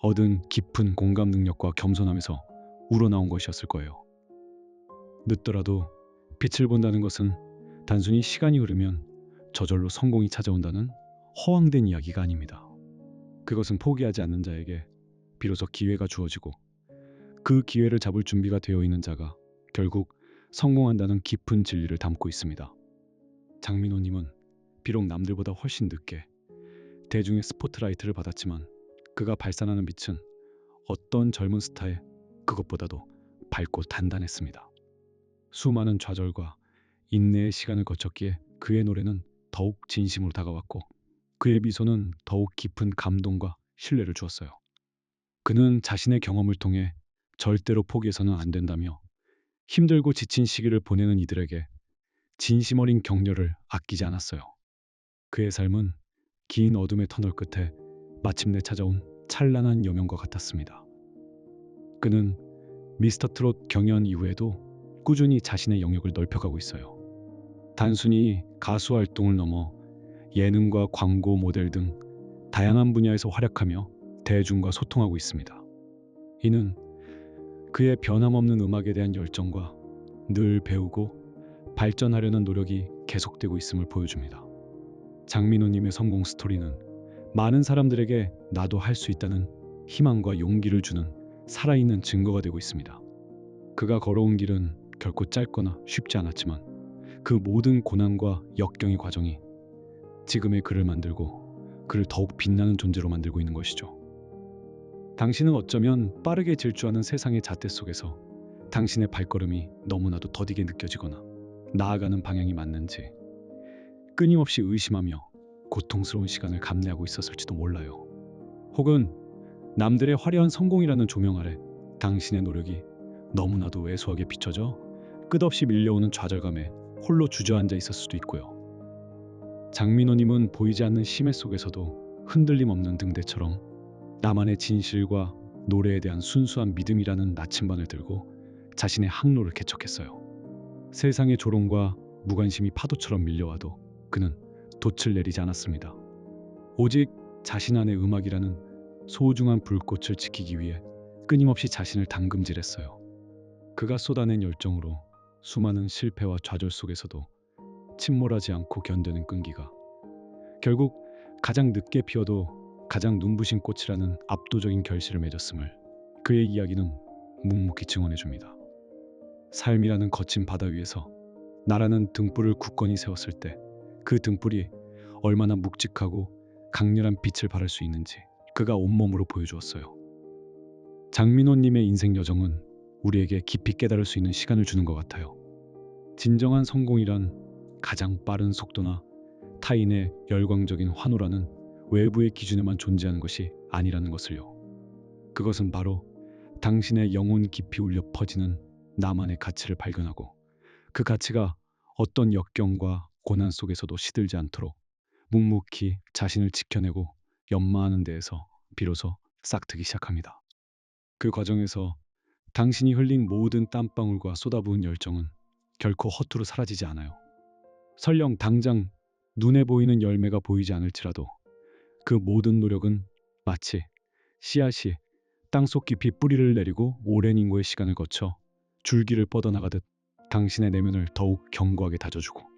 얻은 깊은 공감 능력과 겸손함에서 우러나온 것이었을 거예요. 늦더라도 빛을 본다는 것은 단순히 시간이 흐르면 저절로 성공이 찾아온다는 허황된 이야기가 아닙니다. 그것은 포기하지 않는 자에게 비로소 기회가 주어지고 그 기회를 잡을 준비가 되어 있는 자가 결국 성공한다는 깊은 진리를 담고 있습니다. 장민호님은 비록 남들보다 훨씬 늦게 대중의 스포트라이트를 받았지만 그가 발산하는 빛은 어떤 젊은 스타의 그것보다도 밝고 단단했습니다. 수많은 좌절과 인내의 시간을 거쳤기에 그의 노래는 더욱 진심으로 다가왔고 그의 미소는 더욱 깊은 감동과 신뢰를 주었어요. 그는 자신의 경험을 통해 절대로 포기해서는 안 된다며 힘들고 지친 시기를 보내는 이들에게 진심 어린 격려를 아끼지 않았어요. 그의 삶은 긴 어둠의 터널 끝에 마침내 찾아온 찬란한 여명과 같았습니다. 그는 미스터 트롯 경연 이후에도 꾸준히 자신의 영역을 넓혀가고 있어요. 단순히 가수 활동을 넘어 예능과 광고 모델 등 다양한 분야에서 활약하며 대중과 소통하고 있습니다. 이는 그의 변함없는 음악에 대한 열정과 늘 배우고 발전하려는 노력이 계속되고 있음을 보여줍니다. 장민호님의 성공 스토리는 많은 사람들에게 나도 할 수 있다는 희망과 용기를 주는 살아있는 증거가 되고 있습니다. 그가 걸어온 길은 결코 짧거나 쉽지 않았지만 그 모든 고난과 역경의 과정이 지금의 그를 만들고 그를 더욱 빛나는 존재로 만들고 있는 것이죠. 당신은 어쩌면 빠르게 질주하는 세상의 잣대 속에서 당신의 발걸음이 너무나도 더디게 느껴지거나 나아가는 방향이 맞는지 끊임없이 의심하며 고통스러운 시간을 감내하고 있었을지도 몰라요. 혹은 남들의 화려한 성공이라는 조명 아래 당신의 노력이 너무나도 왜소하게 비춰져 끝없이 밀려오는 좌절감에 홀로 주저앉아 있을 수도 있고요. 장민호님은 보이지 않는 심해 속에서도 흔들림 없는 등대처럼 나만의 진실과 노래에 대한 순수한 믿음이라는 나침반을 들고 자신의 항로를 개척했어요. 세상의 조롱과 무관심이 파도처럼 밀려와도 그는 돛을 내리지 않았습니다. 오직 자신 안의 음악이라는 소중한 불꽃을 지키기 위해 끊임없이 자신을 담금질했어요. 그가 쏟아낸 열정으로 수많은 실패와 좌절 속에서도 침몰하지 않고 견뎌낸 끈기가 결국 가장 늦게 피어도 가장 눈부신 꽃이라는 압도적인 결실을 맺었음을 그의 이야기는 묵묵히 증언해줍니다. 삶이라는 거친 바다 위에서 나라는 등불을 굳건히 세웠을 때 그 등불이 얼마나 묵직하고 강렬한 빛을 발할 수 있는지 그가 온몸으로 보여주었어요. 장민호님의 인생 여정은 우리에게 깊이 깨달을 수 있는 시간을 주는 것 같아요. 진정한 성공이란 가장 빠른 속도나 타인의 열광적인 환호라는 외부의 기준에만 존재하는 것이 아니라는 것을요. 그것은 바로 당신의 영혼 깊이 울려 퍼지는 나만의 가치를 발견하고 그 가치가 어떤 역경과 고난 속에서도 시들지 않도록 묵묵히 자신을 지켜내고 연마하는 데에서 비로소 싹트기 시작합니다. 그 과정에서 당신이 흘린 모든 땀방울과 쏟아부은 열정은 결코 허투루 사라지지 않아요. 설령 당장 눈에 보이는 열매가 보이지 않을지라도 그 모든 노력은 마치 씨앗이 땅속 깊이 뿌리를 내리고 오랜 인고의 시간을 거쳐 줄기를 뻗어나가듯 당신의 내면을 더욱 견고하게 다져주고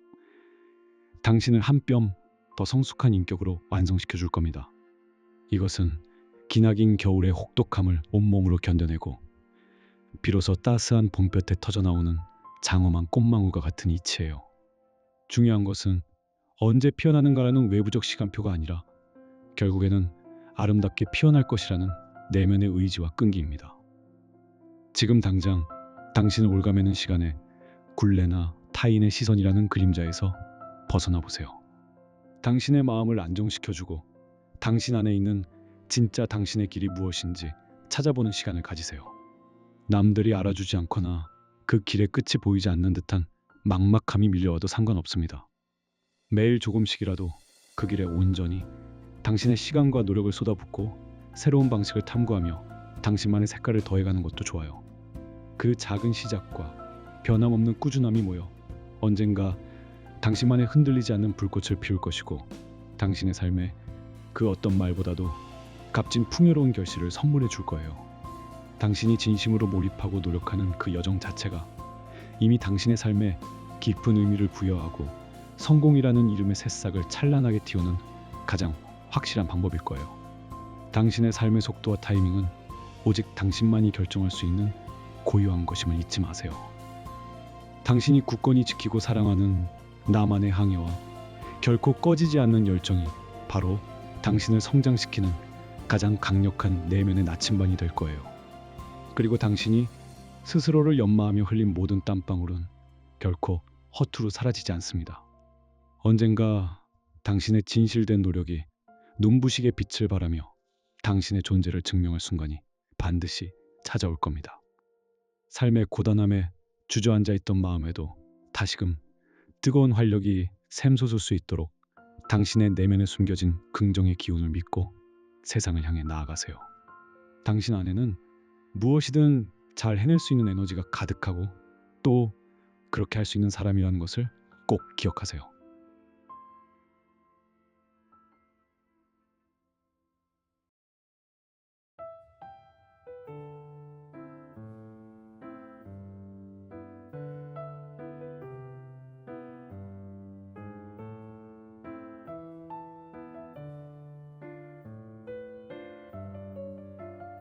당신을 한 뼘 더 성숙한 인격으로 완성시켜 줄 겁니다. 이것은 기나긴 겨울의 혹독함을 온몸으로 견뎌내고 비로소 따스한 봄볕에 터져나오는 장엄한 꽃망울과 같은 이치예요. 중요한 것은 언제 피어나는가라는 외부적 시간표가 아니라 결국에는 아름답게 피어날 것이라는 내면의 의지와 끈기입니다. 지금 당장 당신을 올가매는 시간에 굴레나 타인의 시선이라는 그림자에서 벗어나 보세요. 당신의 마음을 안정시켜주고 당신 안에 있는 진짜 당신의 길이 무엇인지 찾아보는 시간을 가지세요. 남들이 알아주지 않거나 그 길의 끝이 보이지 않는 듯한 막막함이 밀려와도 상관없습니다. 매일 조금씩이라도 그 길에 온전히 당신의 시간과 노력을 쏟아붓고 새로운 방식을 탐구하며 당신만의 색깔을 더해가는 것도 좋아요. 그 작은 시작과 변함없는 꾸준함이 모여 언젠가 당신만의 흔들리지 않는 불꽃을 피울 것이고 당신의 삶에 그 어떤 말보다도 값진 풍요로운 결실을 선물해 줄 거예요. 당신이 진심으로 몰입하고 노력하는 그 여정 자체가 이미 당신의 삶에 깊은 의미를 부여하고 성공이라는 이름의 새싹을 찬란하게 틔우는 가장 확실한 방법일 거예요. 당신의 삶의 속도와 타이밍은 오직 당신만이 결정할 수 있는 고유한 것임을 잊지 마세요. 당신이 굳건히 지키고 사랑하는 나만의 항해와 결코 꺼지지 않는 열정이 바로 당신을 성장시키는 가장 강력한 내면의 나침반이 될 거예요. 그리고 당신이 스스로를 연마하며 흘린 모든 땀방울은 결코 허투루 사라지지 않습니다. 언젠가 당신의 진실된 노력이 눈부시게 빛을 발하며 당신의 존재를 증명할 순간이 반드시 찾아올 겁니다. 삶의 고단함에 주저앉아 있던 마음에도 다시금 뜨거운 활력이 샘솟을 수 있도록 당신의 내면에 숨겨진 긍정의 기운을 믿고 세상을 향해 나아가세요. 당신 안에는 무엇이든 잘 해낼 수 있는 에너지가 가득하고 또 그렇게 할 수 있는 사람이라는 것을 꼭 기억하세요.